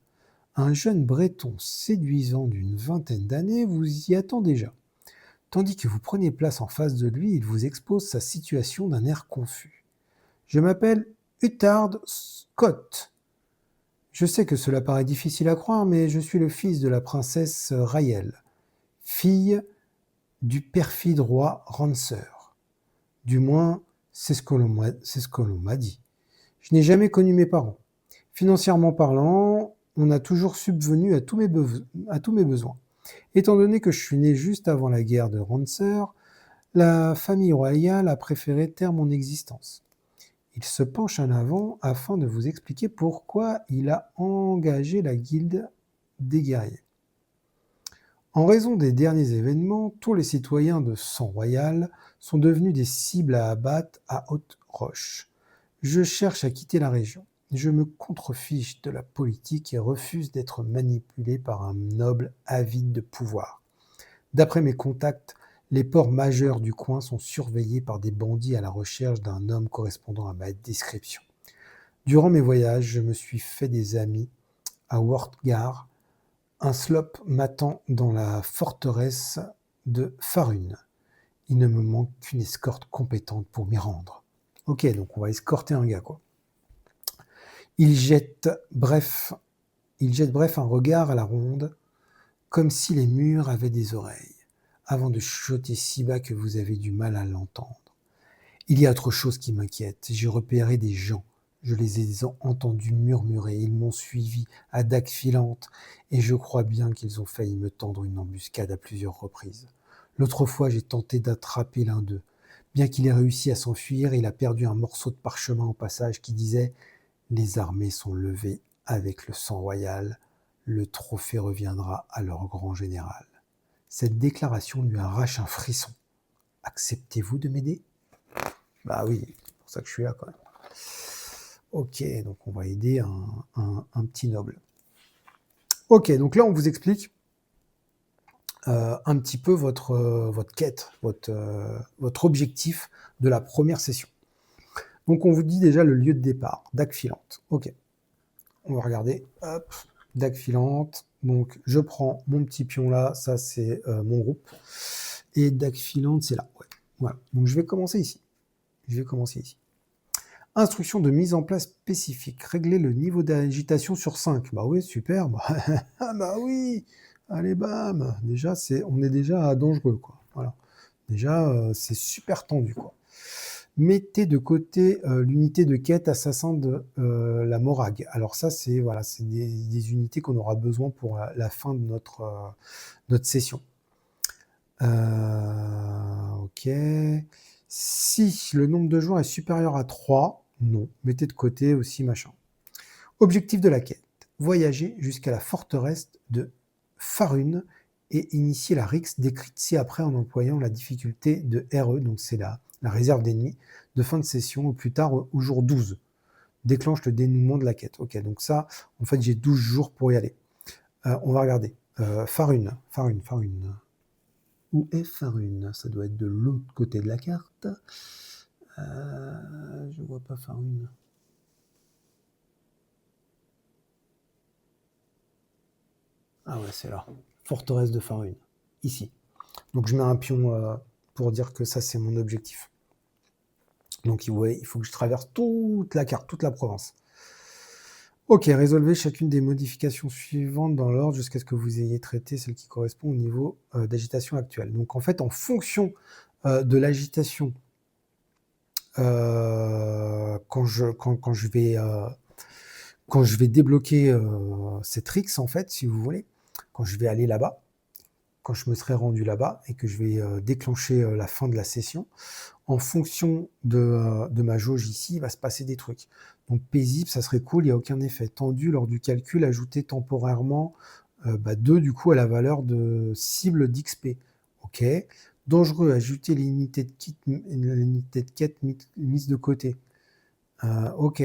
Speaker 1: un jeune breton séduisant d'une vingtaine d'années vous y attend déjà. Tandis que vous prenez place en face de lui, il vous expose sa situation d'un air confus. Je m'appelle Uthard Scott. Je sais que cela paraît difficile à croire, mais je suis le fils de la princesse Raël, fille du perfide roi Rancer. Du moins, c'est ce que l'on m'a dit. Je n'ai jamais connu mes parents. Financièrement parlant, on a toujours subvenu à tous mes besoins. Étant donné que je suis né juste avant la guerre de Rancer, la famille royale a préféré taire mon existence. Il se penche en avant afin de vous expliquer pourquoi il a engagé la guilde des guerriers. En raison des derniers événements, tous les citoyens de Sang Royal sont devenus des cibles à abattre à haute roche. Je cherche à quitter la région. Je me contrefiche de la politique et refuse d'être manipulé par un noble avide de pouvoir. D'après mes contacts, les ports majeurs du coin sont surveillés par des bandits à la recherche d'un homme correspondant à ma description. Durant mes voyages, je me suis fait des amis à Wortgar. Un slop m'attend dans la forteresse de Farun. Il ne me manque qu'une escorte compétente pour m'y rendre. Ok, donc on va escorter un gars, quoi. Il jette bref un regard à la ronde, comme si les murs avaient des oreilles, avant de chuchoter si bas que vous avez du mal à l'entendre. Il y a autre chose qui m'inquiète. J'ai repéré des gens. Je les ai entendus murmurer. Ils m'ont suivi à dague filante et je crois bien qu'ils ont failli me tendre une embuscade à plusieurs reprises. L'autre fois, j'ai tenté d'attraper l'un d'eux. Bien qu'il ait réussi à s'enfuir, il a perdu un morceau de parchemin au passage qui disait « Les armées sont levées avec le sang royal. Le trophée reviendra à leur grand général. » Cette déclaration lui arrache un frisson. Acceptez-vous de m'aider ? Bah oui, c'est pour ça que je suis là quand même. Ok, donc on va aider un petit noble. Ok, donc là on vous explique un petit peu votre quête, votre objectif de la première session. Donc on vous dit déjà le lieu de départ, dague filante. OK, on va regarder, hop, dague filante. Donc je prends mon petit pion là, ça c'est mon groupe. Et dague filante, c'est là. Ouais. Voilà. Donc je vais commencer ici. Instruction de mise en place spécifique. Régler le niveau d'agitation sur 5. Bah oui, super. Ah bah oui. Allez, bam. Déjà, on est déjà dangereux, quoi. Voilà. Déjà, c'est super tendu, quoi. Mettez de côté l'unité de quête assassin de la Morag. Alors ça, c'est voilà, c'est des unités qu'on aura besoin pour la fin de notre session. Ok. Si le nombre de joueurs est supérieur à 3, non. Mettez de côté aussi, machin. Objectif de la quête. Voyager jusqu'à la forteresse de Farun et initier la Rix décrite ci-après en employant la difficulté de RE, donc c'est la réserve d'ennemis, de fin de session au plus tard au jour 12. Déclenche le dénouement de la quête. Ok, donc ça, en fait, j'ai 12 jours pour y aller. On va regarder. Farun. Où est Farun? Ça doit être de l'autre côté de la carte. Je vois pas Farun. Ah ouais, c'est là. Forteresse de Farun. Ici. Donc je mets un pion pour dire que ça, c'est mon objectif. Donc il faut que je traverse toute la carte, toute la province. Ok, résolvez chacune des modifications suivantes dans l'ordre jusqu'à ce que vous ayez traité celle qui correspond au niveau d'agitation actuel. Donc en fait, en fonction de l'agitation, quand je vais débloquer cette Rix, en fait, si vous voulez, quand je vais aller là-bas, quand je me serai rendu là-bas et que je vais déclencher la fin de la session, en fonction de ma jauge ici, il va se passer des trucs. Donc paisible, ça serait cool, il n'y a aucun effet. Tendu, lors du calcul, ajouter temporairement 2 du coup à la valeur de cible d'XP. Ok. Dangereux, ajouter l'unité de quête mise de côté. Ok.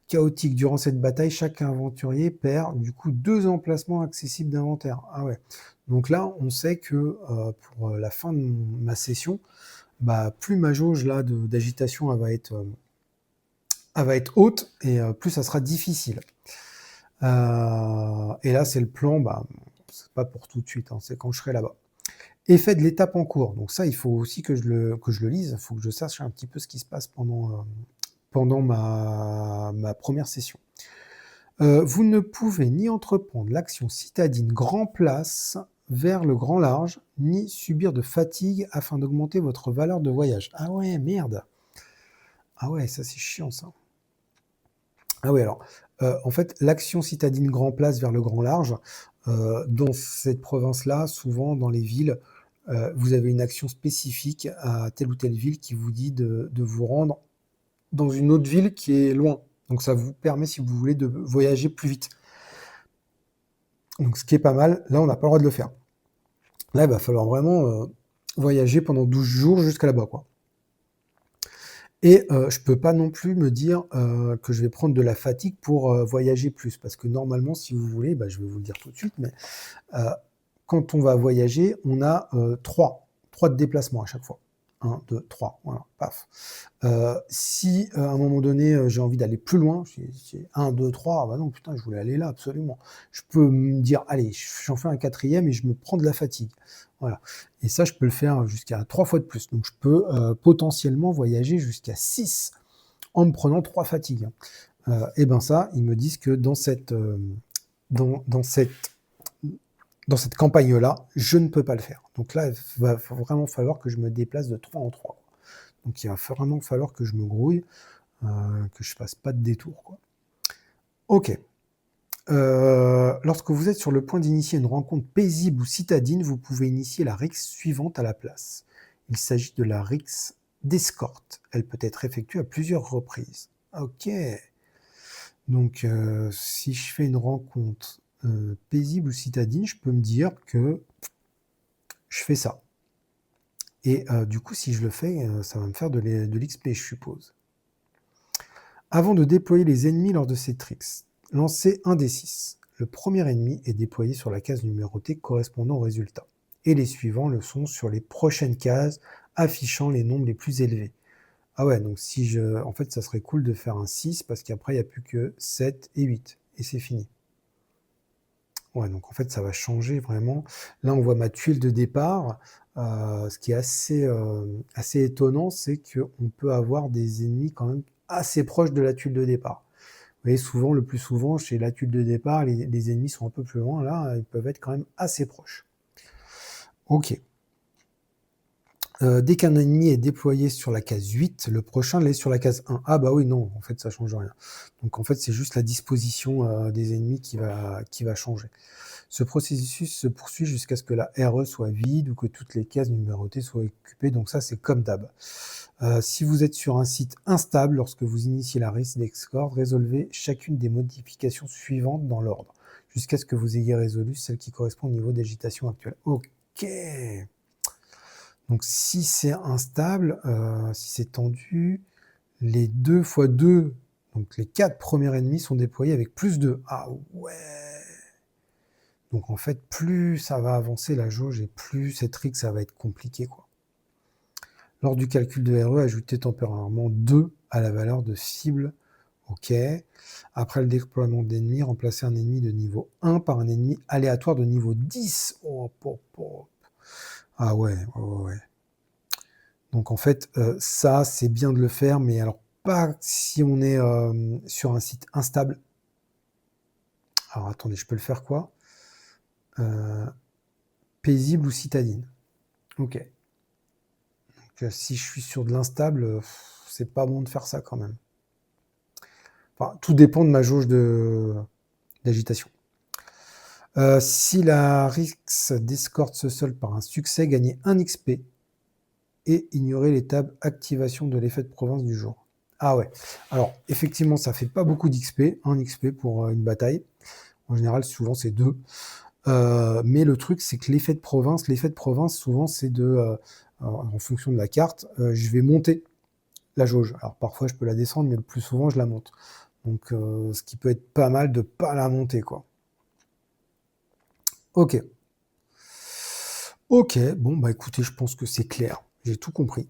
Speaker 1: Chaotique, durant cette bataille, chaque aventurier perd du coup 2 emplacements accessibles d'inventaire. Ah ouais. Donc là, on sait que pour la fin de ma session, bah, plus ma jauge là d'agitation elle va être haute et plus ça sera difficile. Et là, c'est le plan, bah, c'est pas pour tout de suite, hein, c'est quand je serai là-bas. Effet de l'étape en cours. Donc ça, il faut aussi que je le lise. Il faut que je sache un petit peu ce qui se passe pendant ma première session. Vous ne pouvez ni entreprendre l'action citadine grand place vers le grand large, ni subir de fatigue afin d'augmenter votre valeur de voyage. Ah ouais, merde. Ah ouais, ça c'est chiant ça. Ah oui, alors, en fait, l'action citadine grand place vers le grand large, dans cette province-là, souvent dans les villes, vous avez une action spécifique à telle ou telle ville qui vous dit de vous rendre dans une autre ville qui est loin. Donc ça vous permet, si vous voulez, de voyager plus vite. Donc ce qui est pas mal, là on n'a pas le droit de le faire. Là, il va falloir vraiment voyager pendant 12 jours jusqu'à là-bas, quoi. Et je peux pas non plus me dire que je vais prendre de la fatigue pour voyager plus. Parce que normalement, si vous voulez, bah, je vais vous le dire tout de suite, mais quand on va voyager, on a 3 de déplacements à chaque fois. 1, 2, 3, voilà, paf. Si à un moment donné, j'ai envie d'aller plus loin, j'ai 1, 2, 3, ah bah non, putain, je voulais aller là, absolument. Je peux me dire, allez, j'en fais un 4e et je me prends de la fatigue. Voilà. Et ça, je peux le faire jusqu'à 3 fois de plus. Donc, je peux potentiellement voyager jusqu'à 6 en me prenant 3 fatigues. Et ben ça, ils me disent que dans cette campagne-là, je ne peux pas le faire. Donc là, il va vraiment falloir que je me déplace de 3 en 3. Donc il va vraiment falloir que je me grouille, que je fasse pas de détour, quoi. Ok. Lorsque vous êtes sur le point d'initier une rencontre paisible ou citadine, vous pouvez initier la Rix suivante à la place. Il s'agit de la Rix d'escorte. Elle peut être effectuée à plusieurs reprises. Ok. Donc si je fais une rencontre paisible ou citadine, je peux me dire que je fais ça. Et du coup, si je le fais, ça va me faire de l'XP, je suppose. Avant de déployer les ennemis lors de ces tricks, lancez un des 6. Le premier ennemi est déployé sur la case numérotée correspondant au résultat. et les suivants le sont sur les prochaines cases affichant les nombres les plus élevés. Ah ouais, donc en fait, ça serait cool de faire un 6 parce qu'après, il n'y a plus que 7 et 8 et c'est fini. Ouais, donc en fait, ça va changer vraiment. Là, on voit ma tuile de départ. Ce qui est assez étonnant, c'est qu'on peut avoir des ennemis quand même assez proches de la tuile de départ. Vous voyez, souvent, le plus souvent, chez la tuile de départ, les ennemis sont un peu plus loin. Là, ils peuvent être quand même assez proches. Ok. Dès qu'un ennemi est déployé sur la case 8, le prochain l'est sur la case 1. Ah bah oui, non, en fait, ça change rien. Donc en fait, c'est juste la disposition des ennemis qui va changer. Ce processus se poursuit jusqu'à ce que la RE soit vide ou que toutes les cases numérotées soient occupées. Donc ça, c'est comme d'hab. Si vous êtes sur un site instable, lorsque vous initiez la liste d'escorte, résolvez chacune des modifications suivantes dans l'ordre, jusqu'à ce que vous ayez résolu celle qui correspond au niveau d'agitation actuel. Ok. Donc si c'est instable, si c'est tendu, les 2 fois 2, donc les 4 premiers ennemis sont déployés avec plus 2. Ah ouais! Donc en fait, plus ça va avancer la jauge et plus cette trick, ça va être compliqué, quoi. Lors du calcul de RE, ajoutez temporairement 2 à la valeur de cible. OK. Après le déploiement d'ennemis, remplacez un ennemi de niveau 1 par un ennemi aléatoire de niveau 10. Oh, pop, pop. Ah ouais, ouais, ouais. Donc en fait, ça, c'est bien de le faire, mais alors pas si on est sur un site instable. Alors attendez, je peux le faire quoi? Paisible ou citadine. Ok. Donc si je suis sur de l'instable, c'est pas bon de faire ça quand même. Enfin, tout dépend de ma jauge d'agitation. Si la rixe d'escorte se solde par un succès, gagnez 1 XP et ignorez l'étape activation de l'effet de province du jour. Ah ouais. Alors, effectivement, ça fait pas beaucoup d'XP, 1 XP pour une bataille. En général, souvent, c'est 2. Mais le truc, c'est que l'effet de province, souvent, c'est en fonction de la carte, je vais monter la jauge. Alors, parfois, je peux la descendre, mais le plus souvent, je la monte. Donc, ce qui peut être pas mal de pas la monter, quoi. Ok. Ok, bon, bah écoutez, je pense que c'est clair. J'ai tout compris.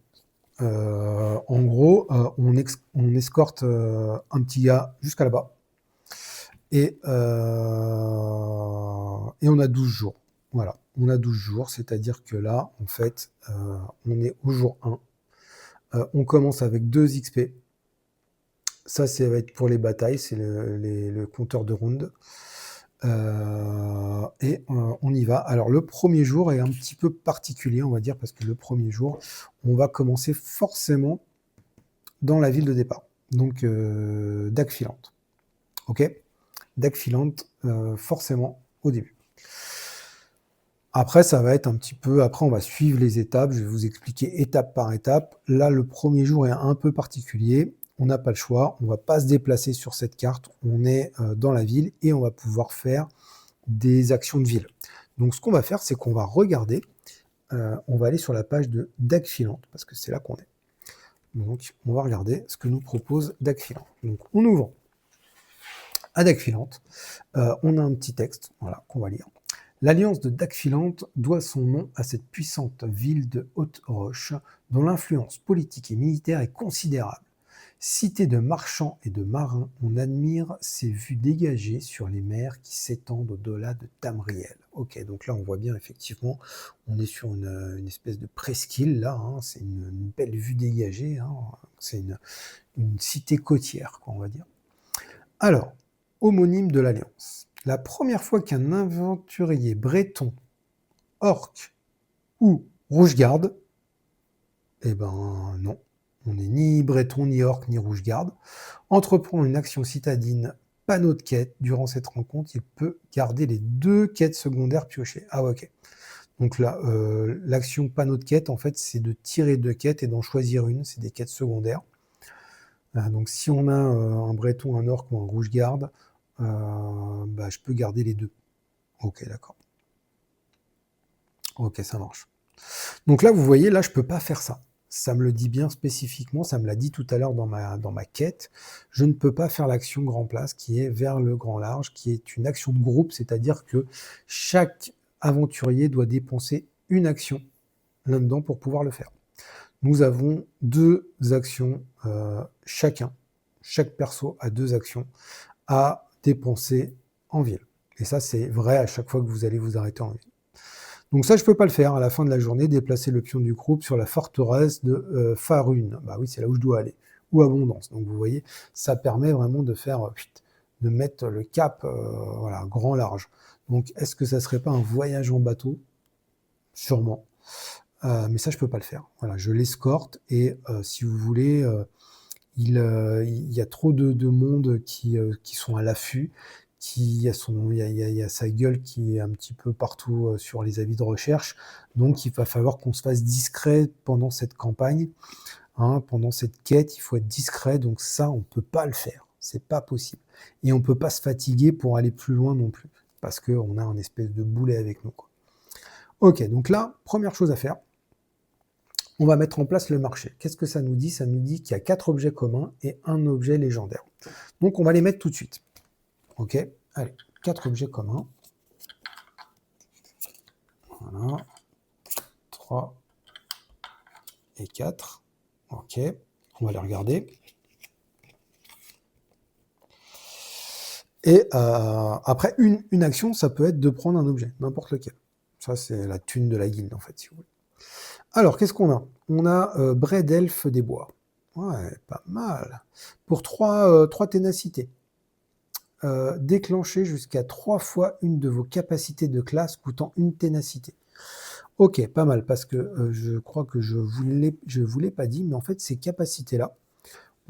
Speaker 1: En gros, on escorte un petit gars jusqu'à là-bas. Et on a 12 jours. Voilà, on a 12 jours, c'est-à-dire que là, en fait, on est au jour 1. On commence avec 2 XP. Ça va être pour les batailles, c'est le compteur de round. Et on y va. Alors, le premier jour est un petit peu particulier, on va dire, parce que le premier jour, on va commencer forcément dans la ville de départ. Donc, dague filante. OK? Dague filante, forcément, au début. Après, ça va être un petit peu... Après, on va suivre les étapes. Je vais vous expliquer étape par étape. Là, le premier jour est un peu particulier. On n'a pas le choix. On ne va pas se déplacer sur cette carte. On est dans la ville et on va pouvoir faire des actions de ville. Donc, ce qu'on va faire, c'est qu'on va regarder. On va aller sur la page de dague filante parce que c'est là qu'on est. Donc, on va regarder ce que nous propose dague filante. Donc, on ouvre à dague filante. On a un petit texte, voilà, qu'on va lire. L'alliance de dague filante doit son nom à cette puissante ville de Haute-Roche, dont l'influence politique et militaire est considérable. Cité de marchands et de marins, on admire ses vues dégagées sur les mers qui s'étendent au-delà de Tamriel. Ok, donc là on voit bien effectivement, on est sur une espèce de presqu'île là, hein, c'est une belle vue dégagée, hein, c'est une cité côtière, quoi, on va dire. Alors, homonyme de l'Alliance. La première fois qu'un aventurier breton, orc ou rouge-garde, eh ben non, on n'est ni breton, ni orc, ni rouge-garde, entreprend une action citadine panneau de quête. Durant cette rencontre, il peut garder les 2 quêtes secondaires piochées. Ah ouais, ok. Donc là, l'action panneau de quête, en fait, c'est de tirer 2 quêtes et d'en choisir une. C'est des quêtes secondaires. Donc si on a un breton, un orc ou un rouge-garde, bah, je peux garder les 2. Ok, d'accord. Ok, ça marche. Donc là, vous voyez, là, je ne peux pas faire ça. Ça me le dit bien spécifiquement, ça me l'a dit tout à l'heure dans ma quête. Je ne peux pas faire l'action grand place qui est vers le grand large, qui est une action de groupe, c'est-à-dire que chaque aventurier doit dépenser une action là-dedans pour pouvoir le faire. Nous avons 2 actions chacun. Chaque perso a 2 actions à dépenser en ville. Et ça, c'est vrai à chaque fois que vous allez vous arrêter en ville. Donc ça, je peux pas le faire. À la fin de la journée, déplacer le pion du groupe sur la forteresse de Faerûn. Bah oui, c'est là où je dois aller. Ou Abondance. Donc vous voyez, ça permet vraiment de faire, de mettre le cap, voilà, grand large. Donc est-ce que ça serait pas un voyage en bateau? Sûrement. Mais ça, je peux pas le faire. Voilà, je l'escorte et si vous voulez, il y a trop de monde qui sont à l'affût, il y a sa gueule qui est un petit peu partout sur les avis de recherche. Donc il va falloir qu'on se fasse discret pendant cette campagne, hein, pendant cette quête, il faut être discret. Donc ça, on peut pas le faire. C'est pas possible. Et on peut pas se fatiguer pour aller plus loin non plus, parce qu'on a un espèce de boulet avec nous, quoi. Ok, donc là, première chose à faire, on va mettre en place le marché. Qu'est-ce que ça nous dit? Ça nous dit qu'il y a 4 objets communs et un objet légendaire. Donc on va les mettre tout de suite. Ok, allez, 4 objets communs. Voilà. 3 et 4. Ok, on va les regarder. Et après, une action, ça peut être de prendre un objet, n'importe lequel. Ça, c'est la thune de la guilde, en fait, si vous voulez. Alors, qu'est-ce qu'on a? On a Bray d'Elfe des Bois. Ouais, pas mal. Pour 3 ténacités. Déclenchez jusqu'à 3 fois une de vos capacités de classe coûtant une ténacité. Ok, pas mal, parce que je crois que je vous l'ai pas dit, mais en fait, ces capacités-là,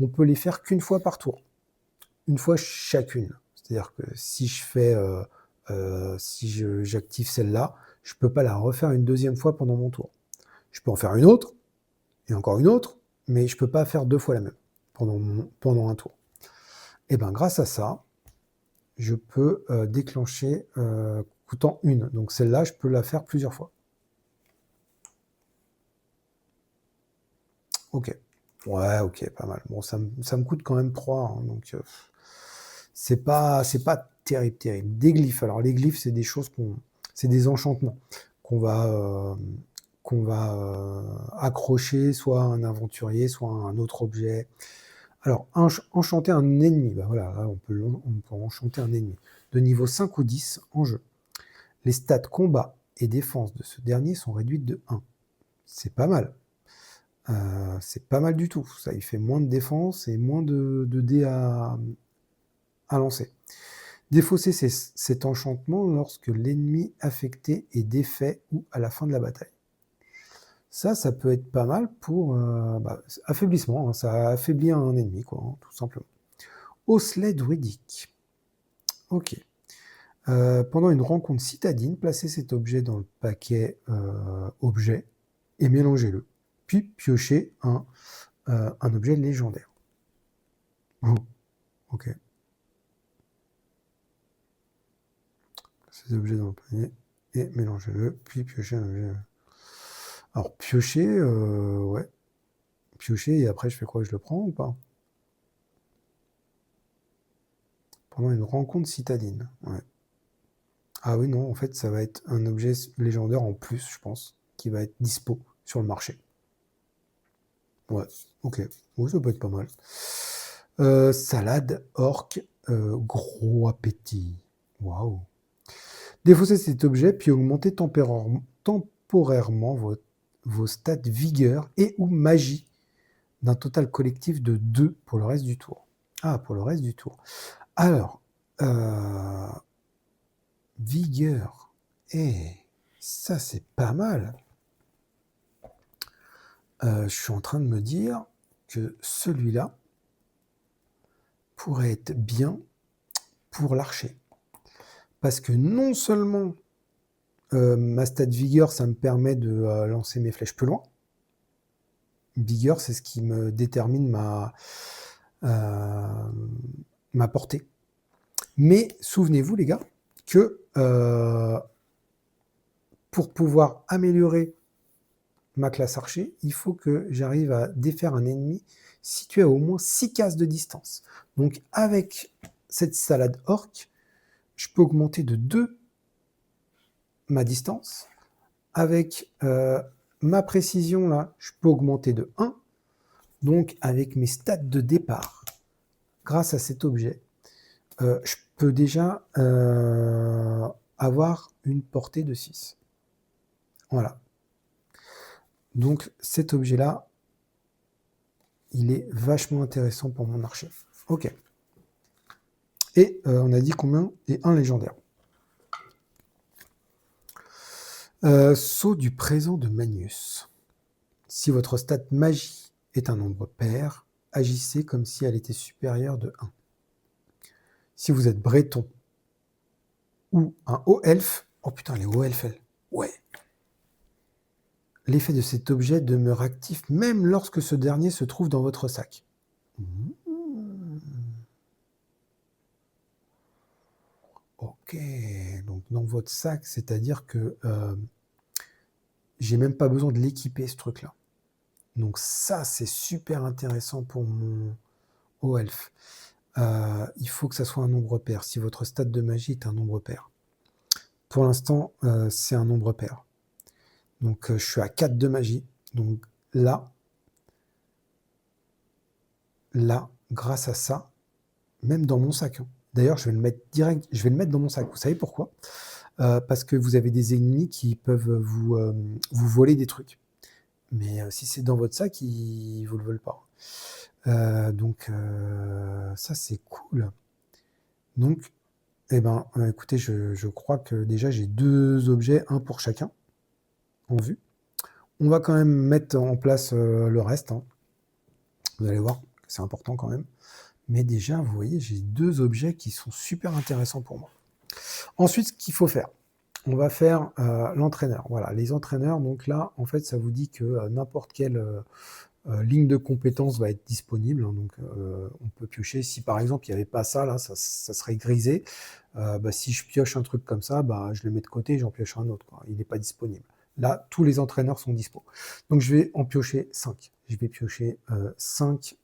Speaker 1: on peut les faire qu'une fois par tour. Une fois chacune. C'est-à-dire que si je fais, j'active celle-là, je peux pas la refaire une deuxième fois pendant mon tour. Je peux en faire une autre, et encore une autre, mais je peux pas faire 2 fois la même pendant un tour. Et bien, grâce à ça, je peux déclencher coûtant une. Donc celle-là, je peux la faire plusieurs fois. Ok. Ouais, ok, pas mal. Bon, ça me coûte quand même 3, hein, donc c'est pas terrible, terrible. Des glyphes. Alors les glyphes, c'est des choses c'est des enchantements qu'on va accrocher soit à un aventurier, soit à un autre objet. Alors, enchanter un ennemi. Bah voilà, là, on peut enchanter un ennemi de niveau 5 ou 10 en jeu. Les stats combat et défense de ce dernier sont réduites de 1. C'est pas mal. C'est pas mal du tout. Ça, il fait moins de défense et moins de dés à lancer. Défausser cet enchantement lorsque l'ennemi affecté est défait ou à la fin de la bataille. Ça peut être pas mal pour affaiblissement. Hein, ça affaiblit un ennemi, quoi, hein, tout simplement. Osselet druidique. Ok. Pendant une rencontre citadine, placez cet objet dans le paquet objet et mélangez-le. Puis piochez un objet légendaire. Oh, ok. Placez cet objet dans le paquet et mélangez-le. Puis piochez un objet. Alors piocher, ouais. Piocher et après je fais quoi? Je le prends ou pas? Pendant une rencontre citadine. Ouais. Ah oui, non, en fait, ça va être un objet légendaire en plus, je pense, qui va être dispo sur le marché. Ouais, ok. Oui, ça peut être pas mal. Salade, orque, gros appétit. Waouh. Défaussez cet objet, puis augmentez temporairement vos stats vigueur et ou magie d'un total collectif de 2 pour le reste du tour. Ah, pour le reste du tour. Alors, vigueur. Ça, c'est pas mal. Je suis en train de me dire que celui-là pourrait être bien pour l'archer. Parce que non seulement ma stat vigueur, ça me permet de lancer mes flèches plus loin. Vigueur, c'est ce qui me détermine ma portée. Mais souvenez-vous, les gars, que pour pouvoir améliorer ma classe archer, il faut que j'arrive à défaire un ennemi situé à au moins 6 cases de distance. Donc avec cette salade orque, je peux augmenter de 2 ma distance avec ma précision, là, je peux augmenter de 1. Donc, avec mes stats de départ, grâce à cet objet, je peux déjà avoir une portée de 6. Voilà. Donc, cet objet-là, il est vachement intéressant pour mon archer. Ok. Et on a dit combien? Et un légendaire. Sceau du présent de Magnus. Si votre stat magie est un nombre pair, agissez comme si elle était supérieure de 1. Si vous êtes breton ou un haut elfe, oh putain, les hauts elfes, ouais. L'effet de cet objet demeure actif même lorsque ce dernier se trouve dans votre sac. Ok, donc dans votre sac, c'est-à-dire que j'ai même pas besoin de l'équiper, ce truc-là. Donc ça, c'est super intéressant pour mon haut elfe. Il faut que ça soit un nombre pair, si votre stat de magie est un nombre pair. Pour l'instant, c'est un nombre pair. Donc je suis à 4 de magie. Donc là, grâce à ça, même dans mon sac. D'ailleurs, je vais le mettre direct, je vais le mettre dans mon sac. Vous savez pourquoi? Parce que vous avez des ennemis qui peuvent vous voler des trucs. Mais si c'est dans votre sac, ils ne vous le veulent pas. Donc ça, c'est cool. Donc, eh ben, écoutez, je crois que déjà, j'ai 2 objets, un pour chacun, en vue. On va quand même mettre en place le reste. Vous allez voir, c'est important quand même. Mais déjà, vous voyez, j'ai 2 objets qui sont super intéressants pour moi. Ensuite, ce qu'il faut faire, on va faire l'entraîneur. Voilà, les entraîneurs, donc là, en fait, ça vous dit que n'importe quelle ligne de compétence va être disponible. Donc, on peut piocher. Si par exemple, il n'y avait pas ça, là, ça serait grisé. Si je pioche un truc comme ça, je le mets de côté et j'en pioche un autre. Il n'est pas disponible. Là, tous les entraîneurs sont dispo. Donc, je vais en piocher 5. Je vais piocher 5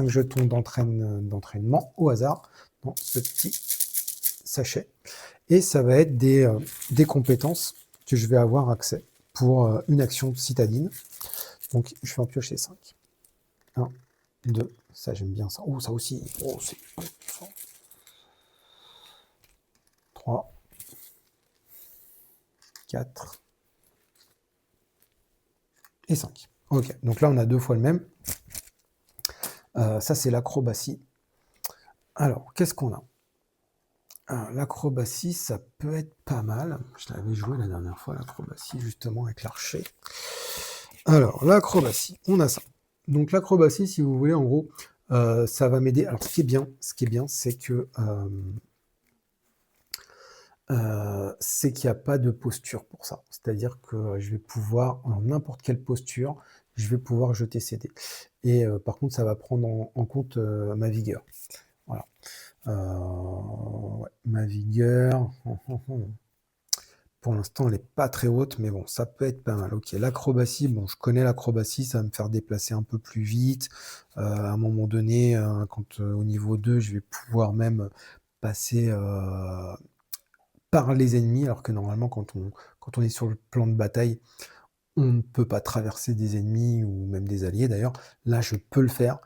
Speaker 1: jetons d'entraînement au hasard dans ce petit sachet. Et ça va être des compétences que je vais avoir accès pour une action citadine. Donc, je vais en piocher 5. 1, 2, ça j'aime bien ça. Oh, ça aussi. Oh, c'est 3, 4 et 5. Ok, donc là on a 2 fois le même. Ça c'est l'acrobatie. Alors, qu'est-ce qu'on a? L'acrobatie, ça peut être pas mal. Je l'avais joué la dernière fois, l'acrobatie, justement, avec l'archer. Alors, l'acrobatie, on a ça. Donc, l'acrobatie, si vous voulez, en gros, ça va m'aider. Alors, ce qui est bien, c'est que c'est qu'il n'y a pas de posture pour ça. C'est-à-dire que je vais pouvoir, en n'importe quelle posture, je vais pouvoir jeter ces dés. Et par contre, ça va prendre en compte ma vigueur. Voilà. Ouais, ma vigueur, pour l'instant, elle n'est pas très haute, mais bon, ça peut être pas mal. Ok, l'acrobatie, bon, je connais l'acrobatie, ça va me faire déplacer un peu plus vite. À un moment donné, quand au niveau 2, je vais pouvoir même passer par les ennemis, alors que normalement, quand on est sur le plan de bataille, on ne peut pas traverser des ennemis ou même des alliés d'ailleurs. Là, je peux le faire.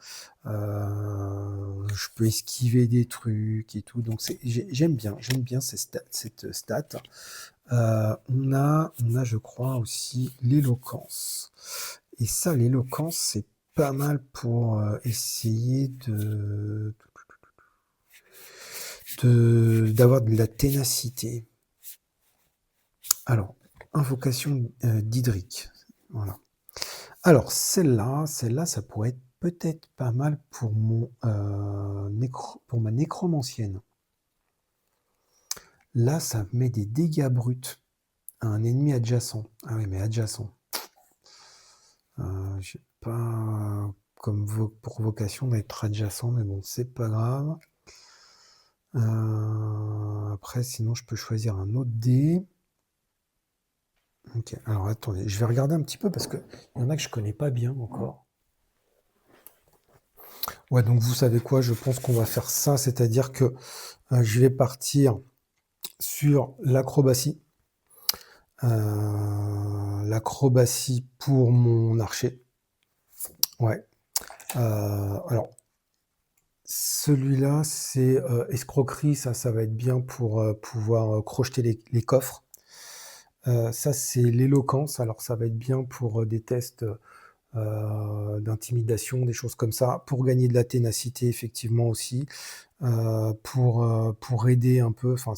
Speaker 1: Je peux esquiver des trucs et tout. Donc j'aime bien cette stat. On a, je crois, aussi l'éloquence. Et ça, l'éloquence, c'est pas mal pour essayer d'avoir de la ténacité. Alors, invocation d'Hydric. Voilà. Alors, celle-là, ça pourrait être peut-être pas mal pour pour ma nécromancienne. Là, ça met des dégâts bruts à un ennemi adjacent. Ah oui, mais adjacent. J'ai pas comme pour vocation d'être adjacent, mais bon, c'est pas grave. Après, sinon, je peux choisir un autre dé. Ok, alors attendez, je vais regarder un petit peu parce qu'il y en a que je connais pas bien encore. Ouais, donc vous savez quoi, je pense qu'on va faire ça, c'est-à-dire que je vais partir sur l'acrobatie. L'acrobatie pour mon archer. Ouais. Alors, celui-là, c'est escroquerie, ça va être bien pour pouvoir crocheter les coffres. Ça, c'est l'éloquence. Alors, ça va être bien pour des tests d'intimidation, des choses comme ça, pour gagner de la ténacité, effectivement aussi, pour aider un peu. Enfin,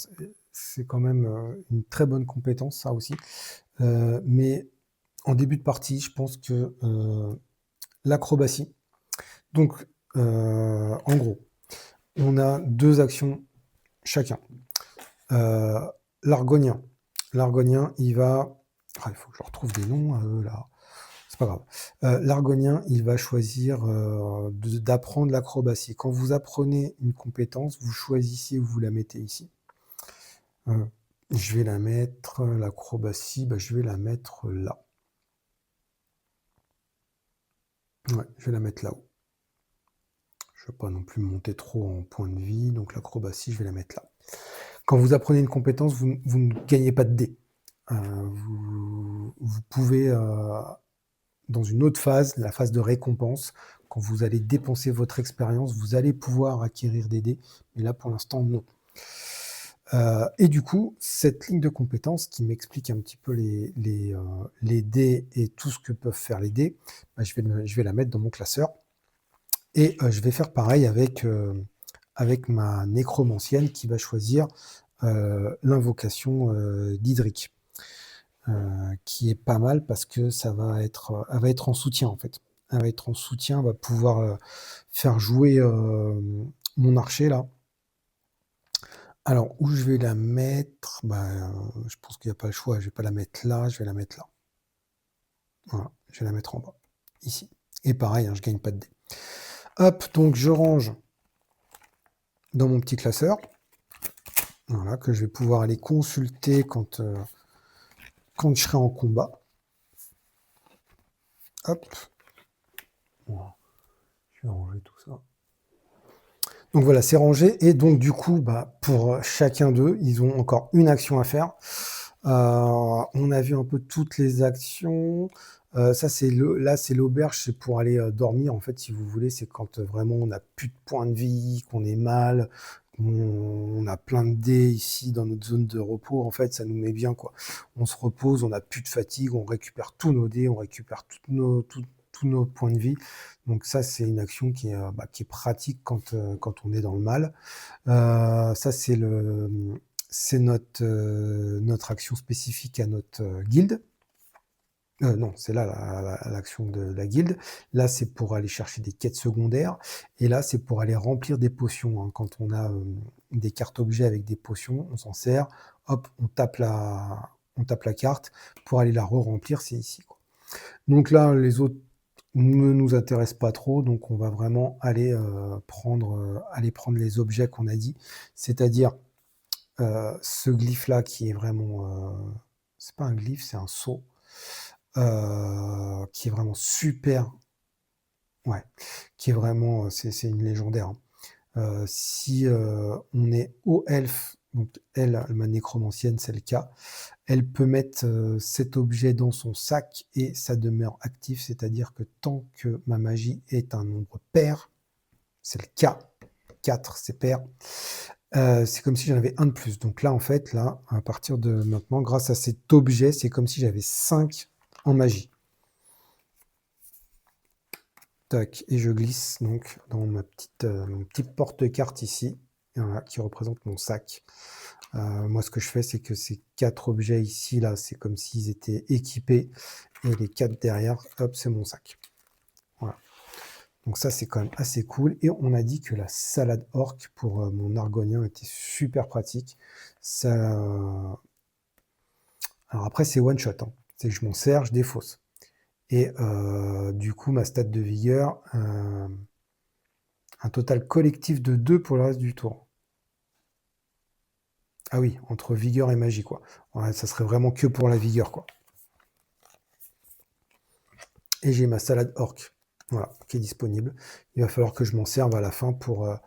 Speaker 1: c'est quand même une très bonne compétence, ça aussi. Mais en début de partie, je pense que l'acrobatie. Donc, en gros, on a 2 actions chacun. Heu, l'argonien. L'argonien, il va il faut que je retrouve des noms à eux là, c'est pas grave. L'argonien, il va choisir, d'apprendre l'acrobatie. Quand vous apprenez une compétence, vous choisissez où vous la mettez ici. Heu, je vais la mettre, l'acrobatie, bah, je vais la mettre là. Ouais, je vais la mettre là-haut. Je veux pas non plus monter trop en point de vie, donc l'acrobatie, je vais la mettre là. Quand vous apprenez une compétence, vous ne gagnez pas de dés. Vous pouvez, dans une autre phase, la phase de récompense, quand vous allez dépenser votre expérience, vous allez pouvoir acquérir des dés, mais là, pour l'instant, non. Et du coup, cette ligne de compétences qui m'explique un petit peu les dés et tout ce que peuvent faire les dés, bah, je vais la mettre dans mon classeur et je vais faire pareil avec ma nécromancienne qui va choisir, l'invocation, d'Idric. Qui est pas mal parce que elle va être en soutien, en fait. Elle va être en soutien, elle va pouvoir, faire jouer, mon archer là. Alors où je vais la mettre? Bah, je pense qu'il y a pas le choix, je vais pas la mettre là, je vais la mettre là. Voilà, je vais la mettre en bas, ici et pareil, hein, je gagne pas de dés. Hop, donc je range dans mon petit classeur, voilà, que je vais pouvoir aller consulter quand je serai en combat. Hop. Voilà, je vais ranger tout ça. Donc voilà, c'est rangé et donc du coup, bah, pour chacun d'eux, ils ont encore une action à faire. On a vu un peu toutes les actions. Ça, c'est l'auberge, c'est pour aller dormir. En fait, si vous voulez, c'est quand vraiment on n'a plus de points de vie, qu'on est mal, on a plein de dés ici dans notre zone de repos. En fait, ça nous met bien, quoi. On se repose, on n'a plus de fatigue, on récupère tous nos dés, on récupère tous nos points de vie. Donc ça, c'est une action qui est pratique quand on est dans le mal. Ça, c'est notre action spécifique à notre guilde. Non, c'est là l'action de la guilde. Là, c'est pour aller chercher des quêtes secondaires. Et là, c'est pour aller remplir des potions, hein. Quand on a des cartes objets avec des potions, on s'en sert. Hop, on tape la carte pour aller la re-remplir, c'est ici, quoi. Donc là, les autres ne nous intéressent pas trop, donc on va vraiment aller prendre les objets qu'on a dit, c'est-à-dire ce glyphe-là qui est vraiment, c'est pas un glyphe, c'est un sceau, qui est vraiment super, ouais, qui est vraiment, c'est une légendaire, hein. Si on est haut elfe, donc elle, ma nécromancienne, c'est le cas, elle peut mettre cet objet dans son sac et ça demeure actif, c'est-à-dire que tant que ma magie est un nombre pair, c'est le cas, 4 c'est pair, c'est comme si j'en avais un de plus. Donc là, en fait, là, à partir de maintenant, grâce à cet objet, c'est comme si j'avais 5 en magie. Tac, et je glisse donc dans mon petit porte-carte ici, voilà, qui représente mon sac. Moi, ce que je fais, c'est que ces 4 objets ici, là, c'est comme s'ils étaient équipés, et les 4 derrière, hop, c'est mon sac. Voilà. Donc ça, c'est quand même assez cool. Et on a dit que la salade orc pour mon argonien était super pratique. Ça... Alors après, c'est one shot, hein. C'est que je m'en sers, je défausse. Et du coup, ma stat de vigueur, un total collectif de 2 pour le reste du tour. Ah oui, entre vigueur et magie, quoi. Ouais, ça serait vraiment que pour la vigueur, quoi. Et j'ai ma salade orc, voilà, qui est disponible. Il va falloir que je m'en serve à la fin pour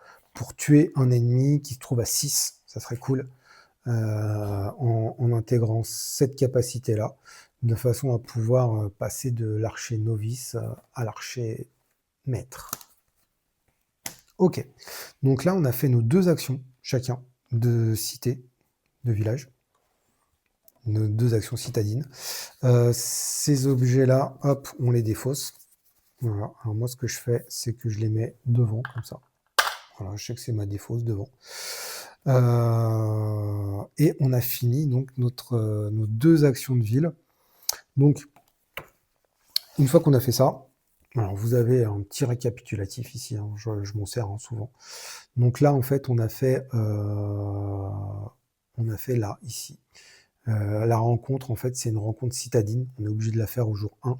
Speaker 1: tuer un ennemi qui se trouve à 6. Ça serait cool. en intégrant cette capacité-là, de façon à pouvoir passer de l'archer novice à l'archer maître. Ok, donc là on a fait nos 2 actions chacun de cité, de village, nos 2 actions citadines. Ces objets-là, hop, on les défausse. Voilà. Alors moi ce que je fais, c'est que je les mets devant, comme ça. Voilà, je sais que c'est ma défausse devant. Et on a fini donc nos 2 actions de ville. Donc, une fois qu'on a fait ça, alors vous avez un petit récapitulatif ici, hein, je m'en sers souvent. Donc là, en fait, on a fait là, ici. La rencontre, en fait, c'est une rencontre citadine. On est obligé de la faire au jour 1.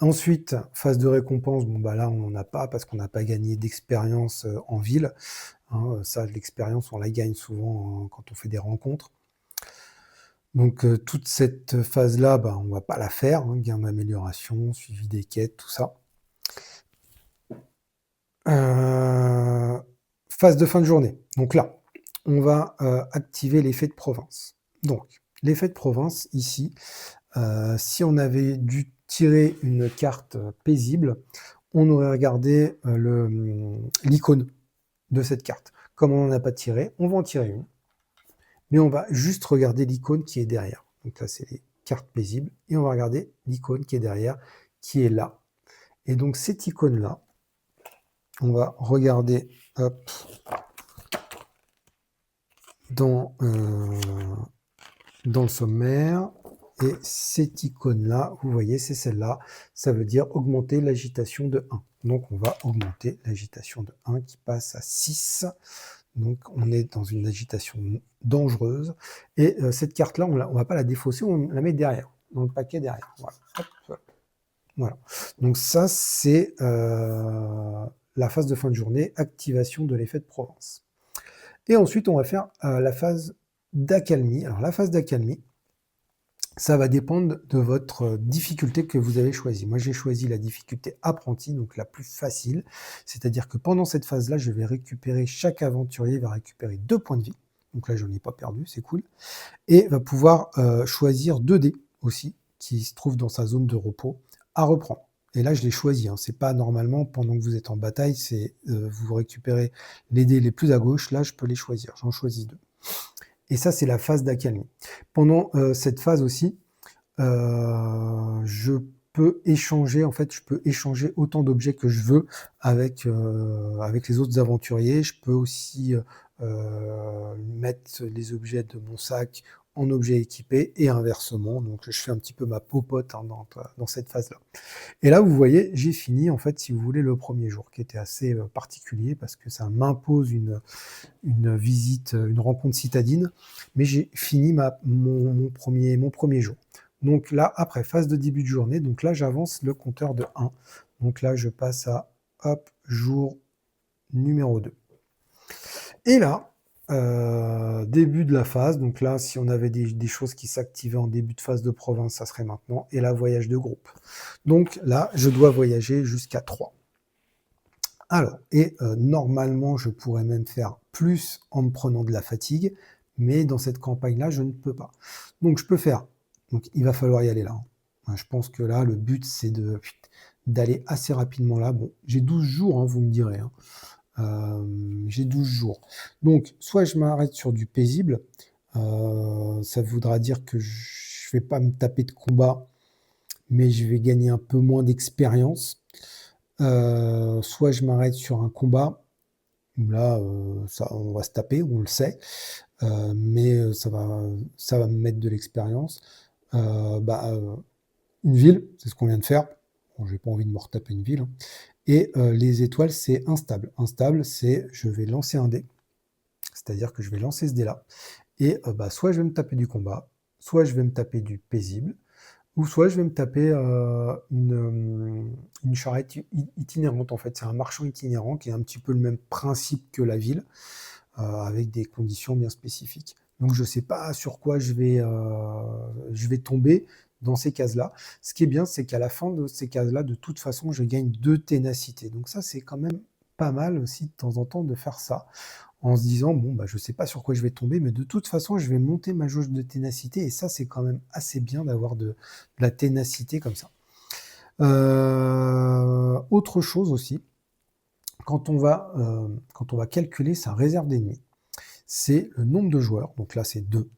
Speaker 1: Ensuite, phase de récompense, bon bah là on n'en a pas parce qu'on n'a pas gagné d'expérience en ville. Hein, ça, l'expérience, on la gagne souvent quand on fait des rencontres. Donc toute cette phase-là, bah, on ne va pas la faire, hein, gain d'amélioration, suivi des quêtes, tout ça. Phase de fin de journée. Donc là, on va activer l'effet de province. Donc, l'effet de province, ici, si on avait dû tirer une carte paisible, on aurait regardé l'icône de cette carte. Comme on n'en a pas tiré, on va en tirer une. Mais on va juste regarder l'icône qui est derrière. Donc là, c'est les cartes paisibles. Et on va regarder l'icône qui est derrière, qui est là. Et donc, cette icône-là, on va regarder hop, dans le sommaire. Et cette icône-là, vous voyez, c'est celle-là. Ça veut dire augmenter l'agitation de 1. Donc, on va augmenter l'agitation de 1 qui passe à 6. Donc, on est dans une agitation dangereuse. Et cette carte-là, on ne va pas la défausser, on la met derrière, dans le paquet derrière. Voilà. Hop, voilà. Donc, ça, c'est la phase de fin de journée, activation de l'effet de Provence. Et ensuite, on va faire la phase d'accalmie. Alors, la phase d'accalmie, ça va dépendre de votre difficulté que vous avez choisie. Moi, j'ai choisi la difficulté apprenti, donc la plus facile. C'est-à-dire que pendant cette phase-là, je vais récupérer, chaque aventurier va récupérer 2 points de vie. Donc là, je n'en ai pas perdu, c'est cool. Et va pouvoir choisir 2 dés aussi, qui se trouvent dans sa zone de repos, à reprendre. Et là, je l'ai choisi. Hein. C'est pas normalement, pendant que vous êtes en bataille, c'est vous récupérez les dés les plus à gauche. Là, je peux les choisir. J'en choisis 2. Et ça, c'est la phase d'accalmie. Pendant cette phase aussi, je peux échanger, en fait, je peux échanger autant d'objets que je veux avec les autres aventuriers. Je peux aussi mettre les objets de mon sac en objets équipés et inversement. Donc, je fais un petit peu ma popote hein, dans cette phase-là. Et là, vous voyez, j'ai fini, en fait, si vous voulez, le premier jour, qui était assez particulier parce que ça m'impose une visite, une rencontre citadine, mais j'ai fini mon premier jour. Donc là, après, phase de début de journée, donc là, j'avance le compteur de 1. Donc là, je passe à, hop, jour numéro 2. Et là, début de la phase, donc là, si on avait des choses qui s'activaient en début de phase de province, ça serait maintenant, et là, voyage de groupe. Donc là, je dois voyager jusqu'à 3. Alors, et normalement, je pourrais même faire plus en me prenant de la fatigue, mais dans cette campagne-là, je ne peux pas. Donc, je peux faire. Donc, il va falloir y aller là. Hein. Je pense que là, le but, c'est d'aller assez rapidement là. Bon, j'ai 12 jours, hein, vous me direz. Hein. J'ai 12 jours. Donc, soit je m'arrête sur du paisible. Ça voudra dire que je ne vais pas me taper de combat, mais je vais gagner un peu moins d'expérience. Soit je m'arrête sur un combat, où là, ça, on va se taper, on le sait, mais ça va me mettre de l'expérience. Une ville, c'est ce qu'on vient de faire. Bon, j'ai pas envie de me retaper une ville. Hein. Et les étoiles, c'est instable. Instable, c'est je vais lancer un dé, c'est-à-dire que je vais lancer ce dé-là, et soit je vais me taper du combat, soit je vais me taper du paisible, ou soit je vais me taper une charrette itinérante, en fait. C'est un marchand itinérant qui est un petit peu le même principe que la ville, avec des conditions bien spécifiques. Donc je ne sais pas sur quoi je vais tomber dans ces cases-là. Ce qui est bien, c'est qu'à la fin de ces cases-là, de toute façon, je gagne 2 ténacités. Donc ça, c'est quand même pas mal aussi de temps en temps de faire ça. en se disant: «Bon, bah, je sais pas sur quoi je vais tomber, mais de toute façon, je vais monter ma jauge de ténacité» et ça, c'est quand même assez bien d'avoir de la ténacité comme ça. Autre chose aussi, quand on va calculer sa réserve d'ennemis, c'est le nombre de joueurs, donc là, c'est 2,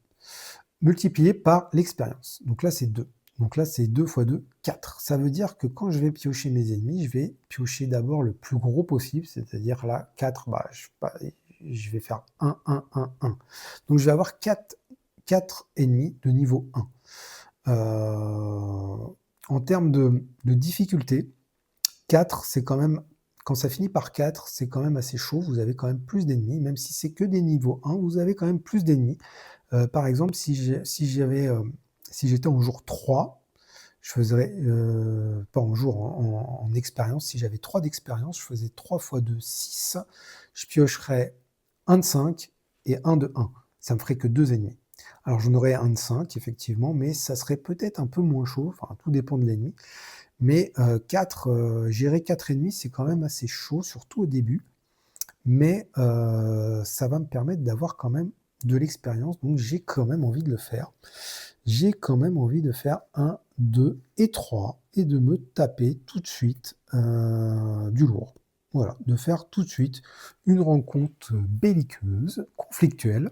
Speaker 1: multiplié par l'expérience. Donc là, c'est 2. Donc là, c'est 2 fois 2, 4. Ça veut dire que quand je vais piocher mes ennemis, je vais piocher d'abord le plus gros possible, c'est-à-dire là, 4, bah, je vais faire 1, 1, 1, 1. Donc je vais avoir 4 ennemis de niveau 1. En termes de difficulté, 4, c'est quand même, quand ça finit par 4, c'est quand même assez chaud. Vous avez quand même plus d'ennemis, même si c'est que des niveaux 1, vous avez quand même plus d'ennemis. Par exemple, si j'étais en jour 3, je faisais, pas en jour, en expérience, si j'avais 3 d'expérience, je faisais 3 fois 2, 6. Je piocherais un de 5 et un de 1. Ça me ferait que 2 ennemis. Alors j'en aurais un de 5 effectivement, mais ça serait peut-être un peu moins chaud, enfin tout dépend de l'ennemi. Mais 4, gérer 4 ennemis, c'est quand même assez chaud, surtout au début. Mais ça va me permettre d'avoir quand même de l'expérience, donc j'ai quand même envie de le faire. J'ai quand même envie de faire 1, 2 et 3 et de me taper tout de suite du lourd. Voilà, de faire tout de suite une rencontre belliqueuse, conflictuelle.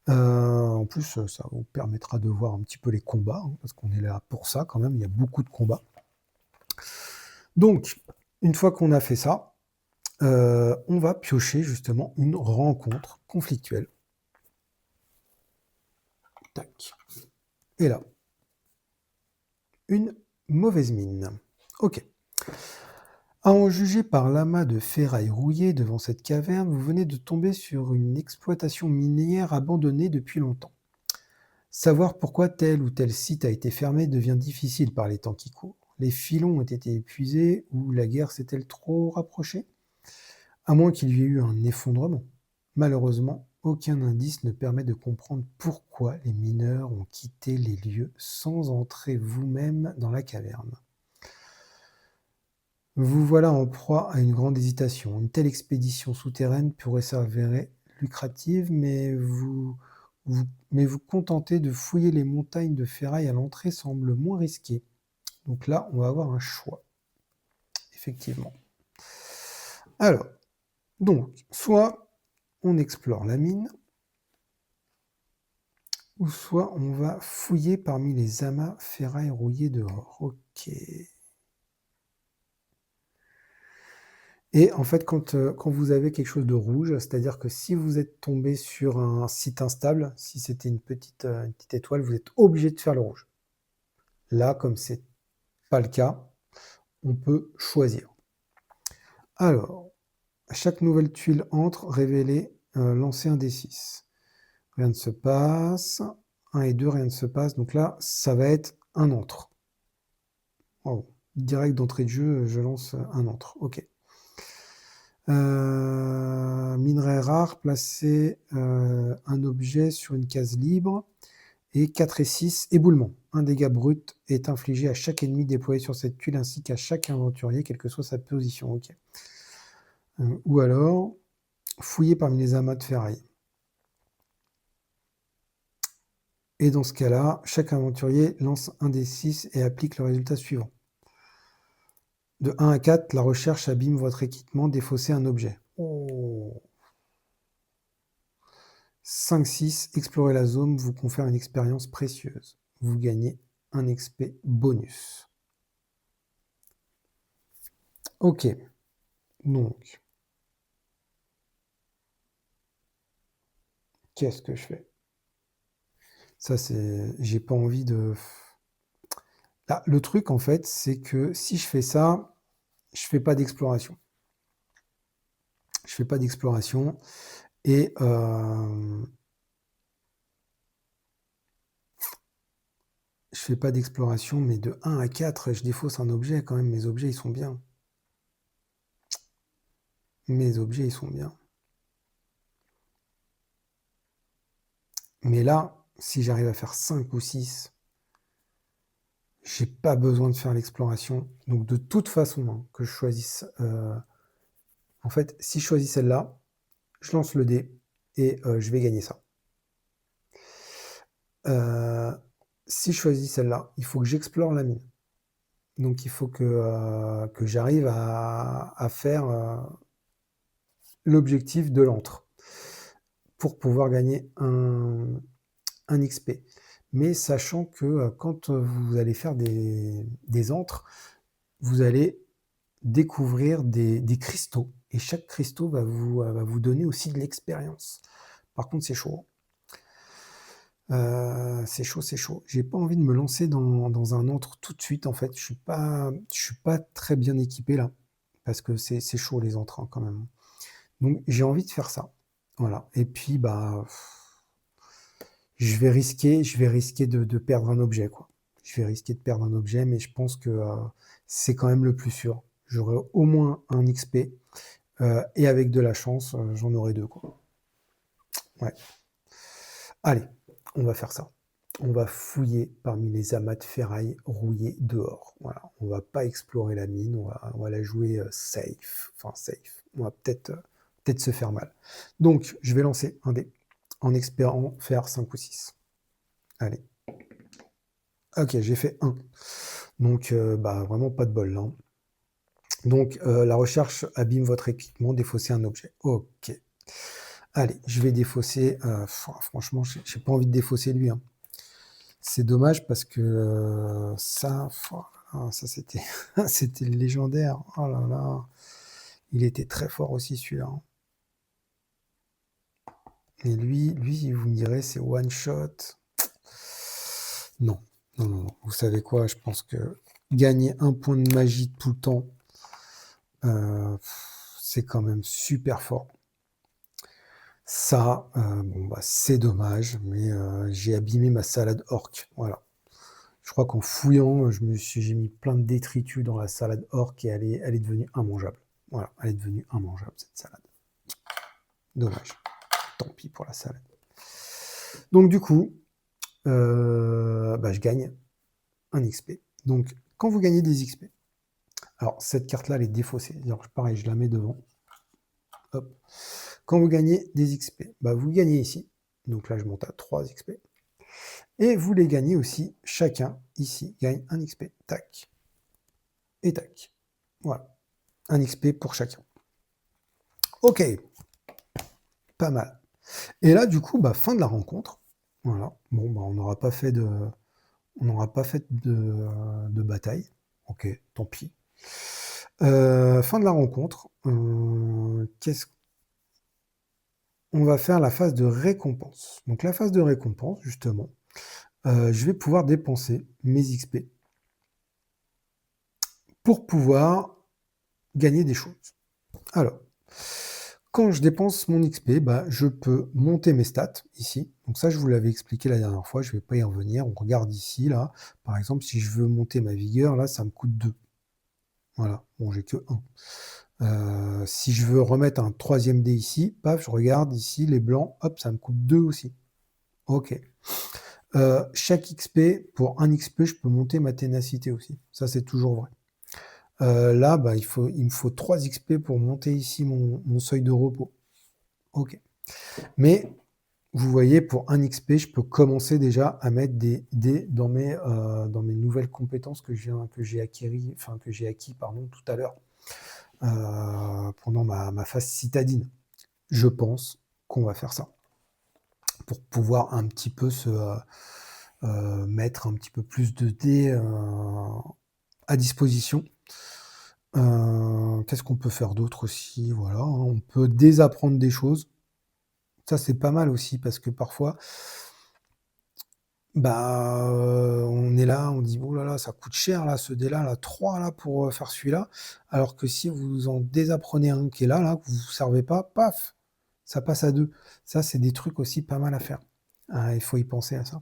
Speaker 1: En plus, ça vous permettra de voir un petit peu les combats, hein, parce qu'on est là pour ça quand même, il y a beaucoup de combats. Donc, une fois qu'on a fait ça, on va piocher justement une rencontre conflictuelle. Tac. Et là, une mauvaise mine. Ok. À en juger par l'amas de ferraille rouillée devant cette caverne, vous venez de tomber sur une exploitation minière abandonnée depuis longtemps. Savoir pourquoi tel ou tel site a été fermé devient difficile par les temps qui courent. Les filons ont été épuisés ou la guerre s'est-elle trop rapprochée? À moins qu'il y ait eu un effondrement. Malheureusement, aucun indice ne permet de comprendre pourquoi les mineurs ont quitté les lieux sans entrer vous-même dans la caverne. Vous voilà en proie à une grande hésitation. Une telle expédition souterraine pourrait s'avérer lucrative, mais vous contenter de fouiller les montagnes de ferraille à l'entrée semble moins risqué. Donc là, on va avoir un choix, effectivement. Alors, donc, soit on explore la mine, ou soit on va fouiller parmi les amas ferraille rouillés dehors. Ok. Et en fait, quand vous avez quelque chose de rouge, c'est-à-dire que si vous êtes tombé sur un site instable, si c'était une petite étoile, vous êtes obligé de faire le rouge. Là, comme c'est pas le cas, on peut choisir. Alors, à chaque nouvelle tuile entre, révélez, lancez un D6. Rien ne se passe. 1 et 2, rien ne se passe. Donc là, ça va être un entre. Oh, direct d'entrée de jeu, je lance un entre. Ok. Minerai rare, placer un objet sur une case libre. Et 4 et 6, éboulement. Un dégât brut est infligé à chaque ennemi déployé sur cette tuile ainsi qu'à chaque aventurier, quelle que soit sa position. Ok. Ou alors, fouiller parmi les amas de ferraille. Et dans ce cas-là, chaque aventurier lance un des 6 et applique le résultat suivant. De 1 à 4, la recherche abîme votre équipement, défaussez un objet. Oh. 5, 6, explorer la zone vous confère une expérience précieuse. Vous gagnez un XP bonus. Ok, donc, qu'est-ce que je fais? Ça, c'est... J'ai pas envie de... Là, le truc, en fait, c'est que si je fais ça, je fais pas d'exploration. Je fais pas d'exploration et... Je fais pas d'exploration, mais de 1 à 4, je défausse un objet quand même. Mes objets, ils sont bien. Mes objets, ils sont bien. Mais là, si j'arrive à faire 5 ou 6, j'ai pas besoin de faire l'exploration. Donc de toute façon, hein, que je choisisse... en fait, si je choisis celle-là, je lance le dé et je vais gagner ça. Si je choisis celle-là, il faut que j'explore la mine. Donc il faut que j'arrive à faire l'objectif de l'antre pour pouvoir gagner un XP. Mais sachant que quand vous allez faire des antres, vous allez découvrir des cristaux. Et chaque cristaux va vous donner aussi de l'expérience. Par contre, c'est chaud. C'est chaud, c'est chaud. J'ai pas envie de me lancer dans un antre tout de suite, en fait. Je suis pas très bien équipé là. Parce que c'est chaud les antres hein, quand même. Donc j'ai envie de faire ça. Voilà. Et puis bah je vais risquer de perdre un objet, quoi. Je vais risquer de perdre un objet, mais je pense que c'est quand même le plus sûr. J'aurai au moins un XP. Et avec de la chance, j'en aurai 2, quoi. Ouais. Allez, on va faire ça. On va fouiller parmi les amas de ferraille rouillés dehors. Voilà. On va pas explorer la mine, on va la jouer safe. Enfin, safe. On va peut-être se faire mal. Donc, je vais lancer un dé en espérant faire 5 ou 6. Allez. Ok, j'ai fait 1. Donc, bah, vraiment pas de bol là. Donc, la recherche abîme votre équipement, défausser un objet. Ok. Allez, je vais défausser. Franchement, j'ai pas envie de défausser lui. Hein. C'est dommage parce que ça c'était c'était légendaire. Oh là là. Il était très fort aussi celui-là. Hein. Et lui, vous me direz, c'est one shot. Non, non, non, non. Vous savez quoi? Je pense que gagner un point de magie tout le temps, c'est quand même super fort. Ça, bon, bah, c'est dommage, mais j'ai abîmé ma salade orque. Voilà. Je crois qu'en fouillant, j'ai mis plein de détritus dans la salade orque et elle est devenue immangeable. Voilà, elle est devenue immangeable cette salade. Dommage. Tant pis pour la salade. Donc du coup, bah, je gagne un XP. Donc quand vous gagnez des XP, alors cette carte-là, elle est défaussée. Alors, pareil, je la mets devant. Hop. Quand vous gagnez des XP, bah, vous gagnez ici. Donc là, je monte à 3 XP. Et vous les gagnez aussi, chacun, ici, gagne un XP. Tac. Et tac. Voilà. Un XP pour chacun. Ok. Pas mal. Et là, du coup, bah, fin de la rencontre. Voilà. Bon, bah, on n'aura pas fait de bataille. Ok, tant pis. Fin de la rencontre. On va faire la phase de récompense. Donc la phase de récompense, justement, je vais pouvoir dépenser mes XP pour pouvoir gagner des choses. Alors, quand je dépense mon XP, bah, je peux monter mes stats ici. Donc ça, je vous l'avais expliqué la dernière fois, je ne vais pas y revenir. On regarde ici, là. Par exemple, si je veux monter ma vigueur, là, ça me coûte 2. Voilà, bon, j'ai que 1. Si je veux remettre un 3e dé ici, paf, je regarde ici, les blancs, hop, ça me coûte 2 aussi. Ok. Chaque XP, pour un XP, je peux monter ma ténacité aussi. Ça, c'est toujours vrai. Là, bah, il me faut 3 XP pour monter ici mon seuil de repos. Ok. Mais vous voyez, pour un XP, je peux commencer déjà à mettre des dés dans mes nouvelles compétences que j'ai acquis tout à l'heure pendant ma phase citadine. Je pense qu'on va faire ça pour pouvoir un petit peu mettre un petit peu plus de dés à disposition. Qu'est-ce qu'on peut faire d'autre aussi? Voilà, hein, on peut désapprendre des choses. Ça, c'est pas mal aussi parce que parfois, bah, on est là, on dit: «Oh là là, ça coûte cher là, ce dé-là, là, 3 là pour, faire celui-là». Alors que si vous en désapprenez un qui est là, que vous vous servez pas, paf, ça passe à 2. Ça, c'est des trucs aussi pas mal à faire. Ah, il faut y penser à ça.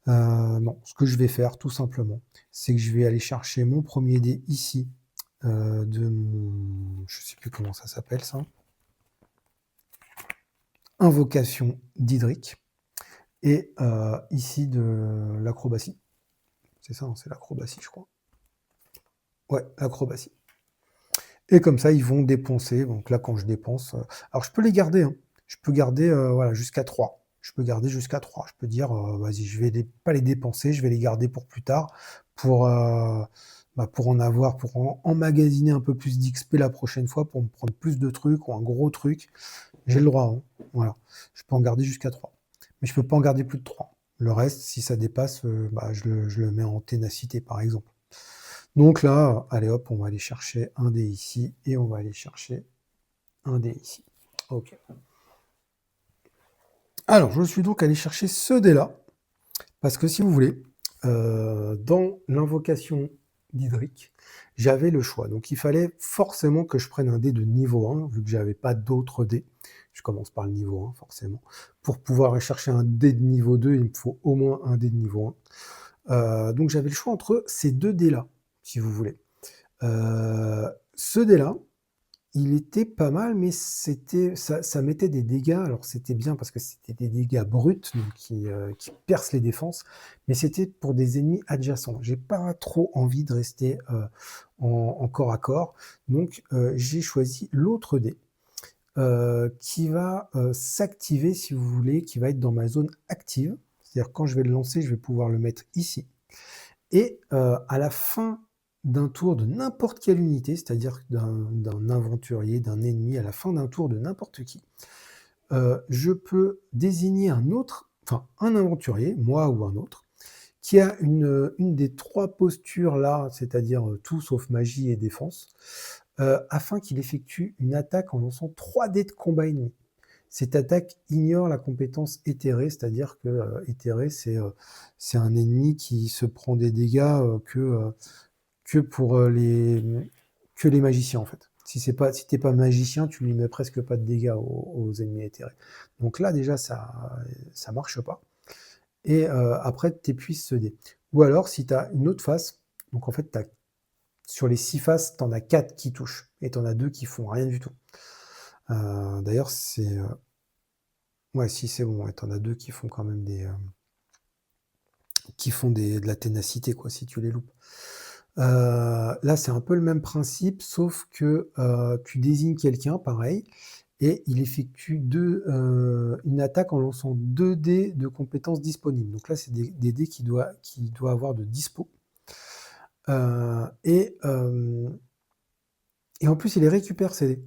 Speaker 1: Non, ce que je vais faire tout simplement, c'est que je vais aller chercher mon 1er dé ici, de mon je sais plus comment ça s'appelle ça. Invocation d'Hydric et ici de l'acrobatie. C'est ça, hein, c'est l'acrobatie, je crois. Ouais, l'acrobatie. Et comme ça, ils vont dépenser. Donc là, quand je dépense, alors je peux les garder, hein. Je peux garder, voilà, jusqu'à 3. Je peux garder jusqu'à 3. Je peux dire, vas-y, je vais pas les dépenser, je vais les garder pour plus tard, pour, pour en avoir, pour emmagasiner un peu plus d'XP la prochaine fois, pour me prendre plus de trucs ou un gros truc. J'ai le droit, hein. Voilà. Je peux en garder jusqu'à 3. Mais je peux pas en garder plus de 3. Le reste, si ça dépasse, je le mets en ténacité, par exemple. Donc là, allez hop, on va aller chercher un dé ici et on va aller chercher un dé ici. Ok. Alors, je suis donc allé chercher ce dé-là, parce que si vous voulez, dans l'invocation d'Hydric, j'avais le choix. Donc il fallait forcément que je prenne un dé de niveau 1, vu que j'avais pas d'autres dés. Je commence par le niveau 1, forcément. Pour pouvoir chercher un dé de niveau 2, il me faut au moins un dé de niveau 1. Donc j'avais le choix entre ces deux dés-là, si vous voulez. Ce dé-là, il était pas mal, mais ça mettait des dégâts. Alors c'était bien parce que c'était des dégâts bruts, donc qui percent les défenses, mais c'était pour des ennemis adjacents. J'ai pas trop envie de rester en corps à corps, donc j'ai choisi l'autre dé qui va s'activer, si vous voulez, qui va être dans ma zone active. C'est-à-dire quand je vais le lancer, je vais pouvoir le mettre ici. Et à la fin d'un tour de n'importe quelle unité, c'est-à-dire d'un aventurier, d'un ennemi, à la fin d'un tour de n'importe qui, je peux désigner un aventurier, moi ou un autre, qui a une des 3 postures là, c'est-à-dire tout sauf magie et défense, afin qu'il effectue une attaque en lançant 3 dés de combat ennemi. Cette attaque ignore la compétence éthérée, c'est-à-dire que éthéré, c'est un ennemi qui se prend des dégâts que pour que les magiciens en fait. Si t'es pas magicien, tu lui mets presque pas de dégâts aux ennemis éthérés. Donc là déjà ça marche pas. Et après tu épuises ce dé. Ou alors si tu as une autre face, donc en fait sur les 6 faces, tu en as 4 qui touchent et tu en as 2 qui font rien du tout. D'ailleurs c'est ouais, si c'est bon, ouais, tu en as 2 qui font quand même de la ténacité, quoi, si tu les loupes. Là, c'est un peu le même principe, sauf que tu désignes quelqu'un, pareil, et il effectue une attaque en lançant 2 dés de compétences disponibles. Donc là, c'est des dés qu'il doit avoir de dispo. Et en plus, il les récupère, ces dés.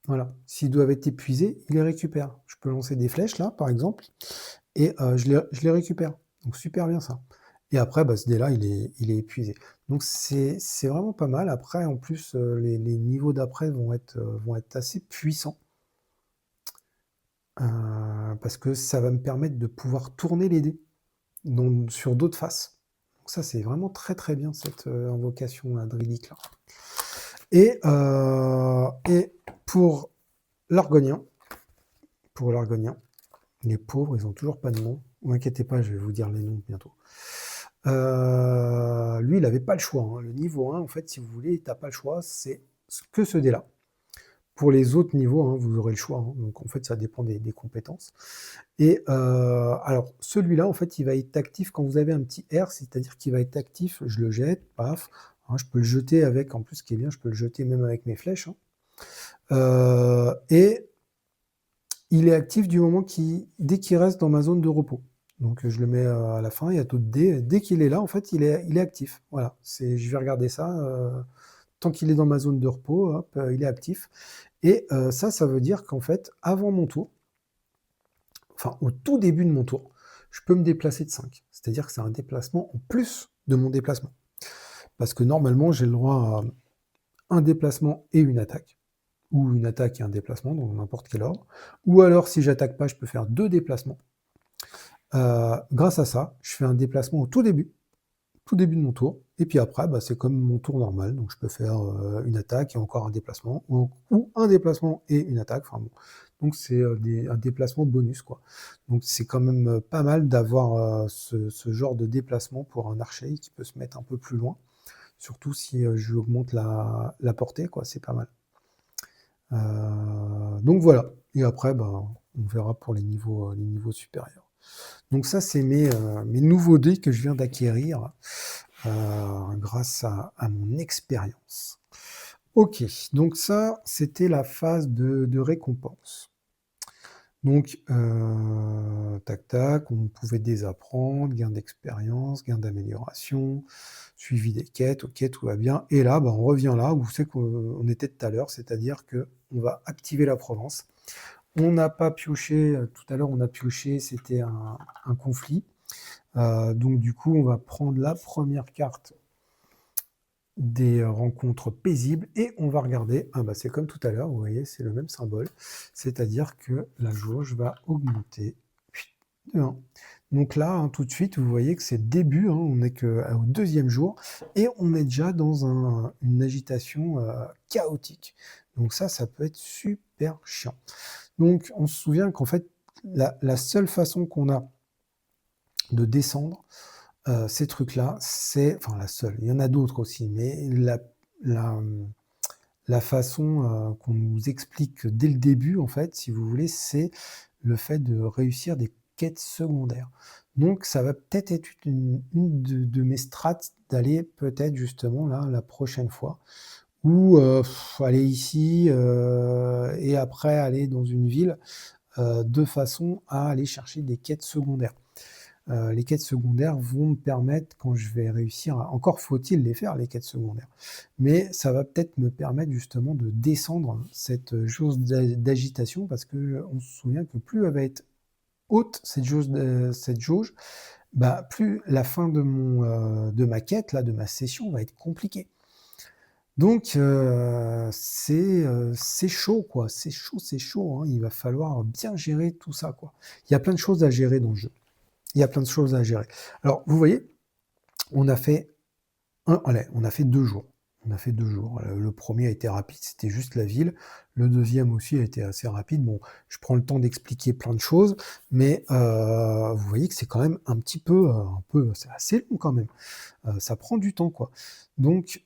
Speaker 1: Voilà. S'ils doivent être épuisés, il les récupère. Je peux lancer des flèches, là, par exemple, et je les récupère. Donc super bien ça. Et après, ce dé-là, il est épuisé. Donc c'est vraiment pas mal. Après, en plus, les niveaux d'après vont être assez puissants. Parce que ça va me permettre de pouvoir tourner les dés sur d'autres faces. Donc ça, c'est vraiment très très bien cette invocation druidique là. Et pour l'Argonien, les pauvres, ils ont toujours pas de nom. Ne vous inquiétez pas, je vais vous dire les noms bientôt. Lui, il n'avait pas le choix, hein. Le niveau 1, en fait, si vous voulez, tu n'as pas le choix, c'est que ce dé-là. Pour les autres niveaux, hein, vous aurez le choix, hein. Donc en fait, ça dépend des compétences. Et alors, celui-là, en fait, il va être actif quand vous avez un petit R, c'est-à-dire qu'il va être actif, je le jette, paf, hein, je peux le jeter avec, en plus, ce qui est bien, je peux le jeter même avec mes flèches, hein. Et il est actif du moment dès qu'il reste dans ma zone de repos. Donc je le mets à la fin, il y a tout de dés. Dès qu'il est là, en fait, il est actif. Voilà, je vais regarder ça. Tant qu'il est dans ma zone de repos, hop, il est actif. Et ça veut dire qu'en fait, avant mon tour, enfin au tout début de mon tour, je peux me déplacer de 5. C'est-à-dire que c'est un déplacement en plus de mon déplacement. Parce que normalement, j'ai le droit à un déplacement et une attaque. Ou une attaque et un déplacement, dans n'importe quel ordre. Ou alors, si j'attaque pas, je peux faire 2 déplacements. Grâce à ça, je fais un déplacement au tout début de mon tour, et puis après, c'est comme mon tour normal, donc je peux faire une attaque et encore un déplacement, ou un déplacement et une attaque, enfin bon. Donc c'est un déplacement bonus, quoi. Donc c'est quand même pas mal d'avoir ce genre de déplacement pour un archer qui peut se mettre un peu plus loin, surtout si je lui augmente la portée, quoi, c'est pas mal. Donc voilà, et après, on verra pour les niveaux supérieurs. Donc ça, c'est mes nouveaux dés que je viens d'acquérir grâce à mon expérience. OK, donc ça, c'était la phase de récompense. Donc, tac tac, on pouvait désapprendre, gain d'expérience, gain d'amélioration, suivi des quêtes, OK, tout va bien et là, bah, on revient là où c'est qu'on était tout à l'heure, c'est-à-dire qu'on va activer la Provence. On n'a pas pioché, tout à l'heure, on a pioché, c'était un conflit, donc du coup, on va prendre la première carte des rencontres paisibles et on va regarder, ah bah, c'est comme tout à l'heure, vous voyez, c'est le même symbole, c'est-à-dire que la jauge va augmenter de 1. Donc là, hein, tout de suite, vous voyez que c'est le début, hein, on n'est qu'au deuxième jour et on est déjà dans une agitation chaotique. Donc ça peut être super chiant. Donc on se souvient qu'en fait, la seule façon qu'on a de descendre, ces trucs-là, c'est enfin la seule, il y en a d'autres aussi, mais la, mmh, la façon, qu'on nous explique dès le début, en fait, si vous voulez, c'est le fait de réussir des quêtes secondaires. Donc ça va peut-être être une de mes strats d'aller peut-être justement là, la prochaine fois ou aller ici, et après aller dans une ville, de façon à aller chercher des quêtes secondaires. Les quêtes secondaires vont me permettre, quand je vais réussir encore faut-il les faire les quêtes secondaires, mais ça va peut-être me permettre justement de descendre cette jauge d'agitation parce qu'on se souvient que plus elle va être haute cette jauge, bah, plus la fin de ma quête là, de ma session va être compliquée. Donc c'est chaud quoi, c'est chaud, hein. Il va falloir bien gérer tout ça quoi. Il y a plein de choses à gérer dans le jeu. Il y a plein de choses à gérer. Alors, vous voyez, on a fait allez, on a fait 2 jours. On a fait 2 jours. Le 1er a été rapide, c'était juste la ville. Le deuxième aussi a été assez rapide. Bon, je prends le temps d'expliquer plein de choses, mais vous voyez que c'est quand même un peu c'est assez long quand même. Ça prend du temps, quoi. Donc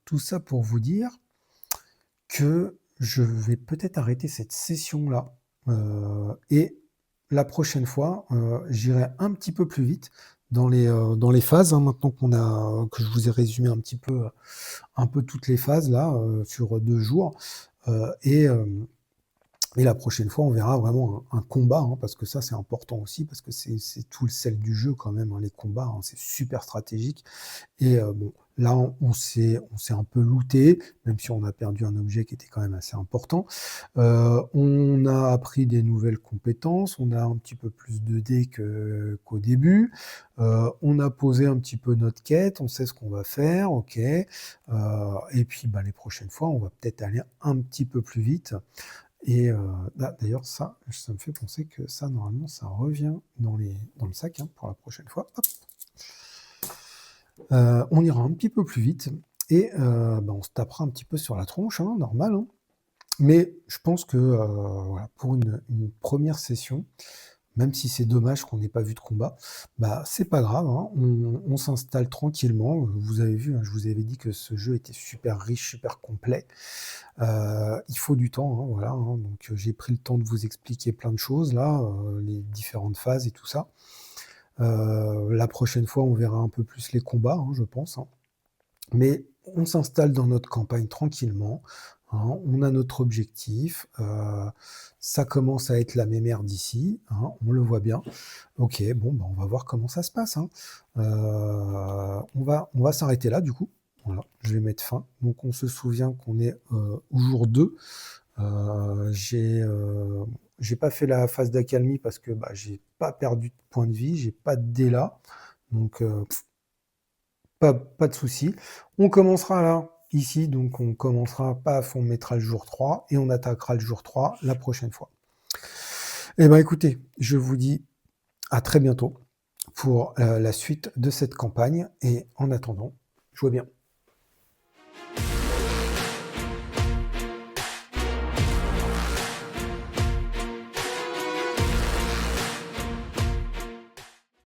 Speaker 1: tout ça pour vous dire que je vais peut-être arrêter cette session-là, et la prochaine fois, j'irai un petit peu plus vite dans les phases, hein, maintenant que je vous ai résumé un peu toutes les phases là, sur 2 jours, et et la prochaine fois, on verra vraiment un combat, hein, parce que ça, c'est important aussi, parce que c'est tout le sel du jeu quand même, hein, les combats, hein, c'est super stratégique et bon, là, on s'est un peu looté, même si on a perdu un objet qui était quand même assez important. On a appris des nouvelles compétences, on a un petit peu plus de dés qu'au début. On a posé un petit peu notre quête, on sait ce qu'on va faire, OK. Et puis, bah, les prochaines fois, on va peut-être aller un petit peu plus vite et d'ailleurs ça me fait penser que ça, normalement, ça revient dans le sac, hein, pour la prochaine fois. Hop. On ira un petit peu plus vite et bah, on se tapera un petit peu sur la tronche, hein, normal, hein. Mais je pense que, voilà, pour une 1re session, même si c'est dommage qu'on n'ait pas vu de combat, bah, c'est pas grave, hein, on s'installe tranquillement. Vous avez vu, hein, je vous avais dit que ce jeu était super riche, super complet. Il faut du temps, hein, voilà, hein, donc j'ai pris le temps de vous expliquer plein de choses là, les différentes phases et tout ça. La prochaine fois, on verra un peu plus les combats, hein, je pense, hein. Mais on s'installe dans notre campagne tranquillement, hein, on a notre objectif, ça commence à être la mémère d'ici, hein, on le voit bien. OK, bon, bah, on va voir comment ça se passe, hein. On va s'arrêter là du coup. Voilà, je vais mettre fin. Donc on se souvient qu'on est, au jour 2. J'ai pas fait la phase d'accalmie parce que, bah, j'ai pas perdu de points de vie, j'ai pas de dés là, donc pas de souci. On commencera là, ici, donc on commencera, paf, on mettra le jour 3 et on attaquera le jour 3 la prochaine fois. Eh ben, écoutez, je vous dis à très bientôt pour, la suite de cette campagne et en attendant, jouez bien.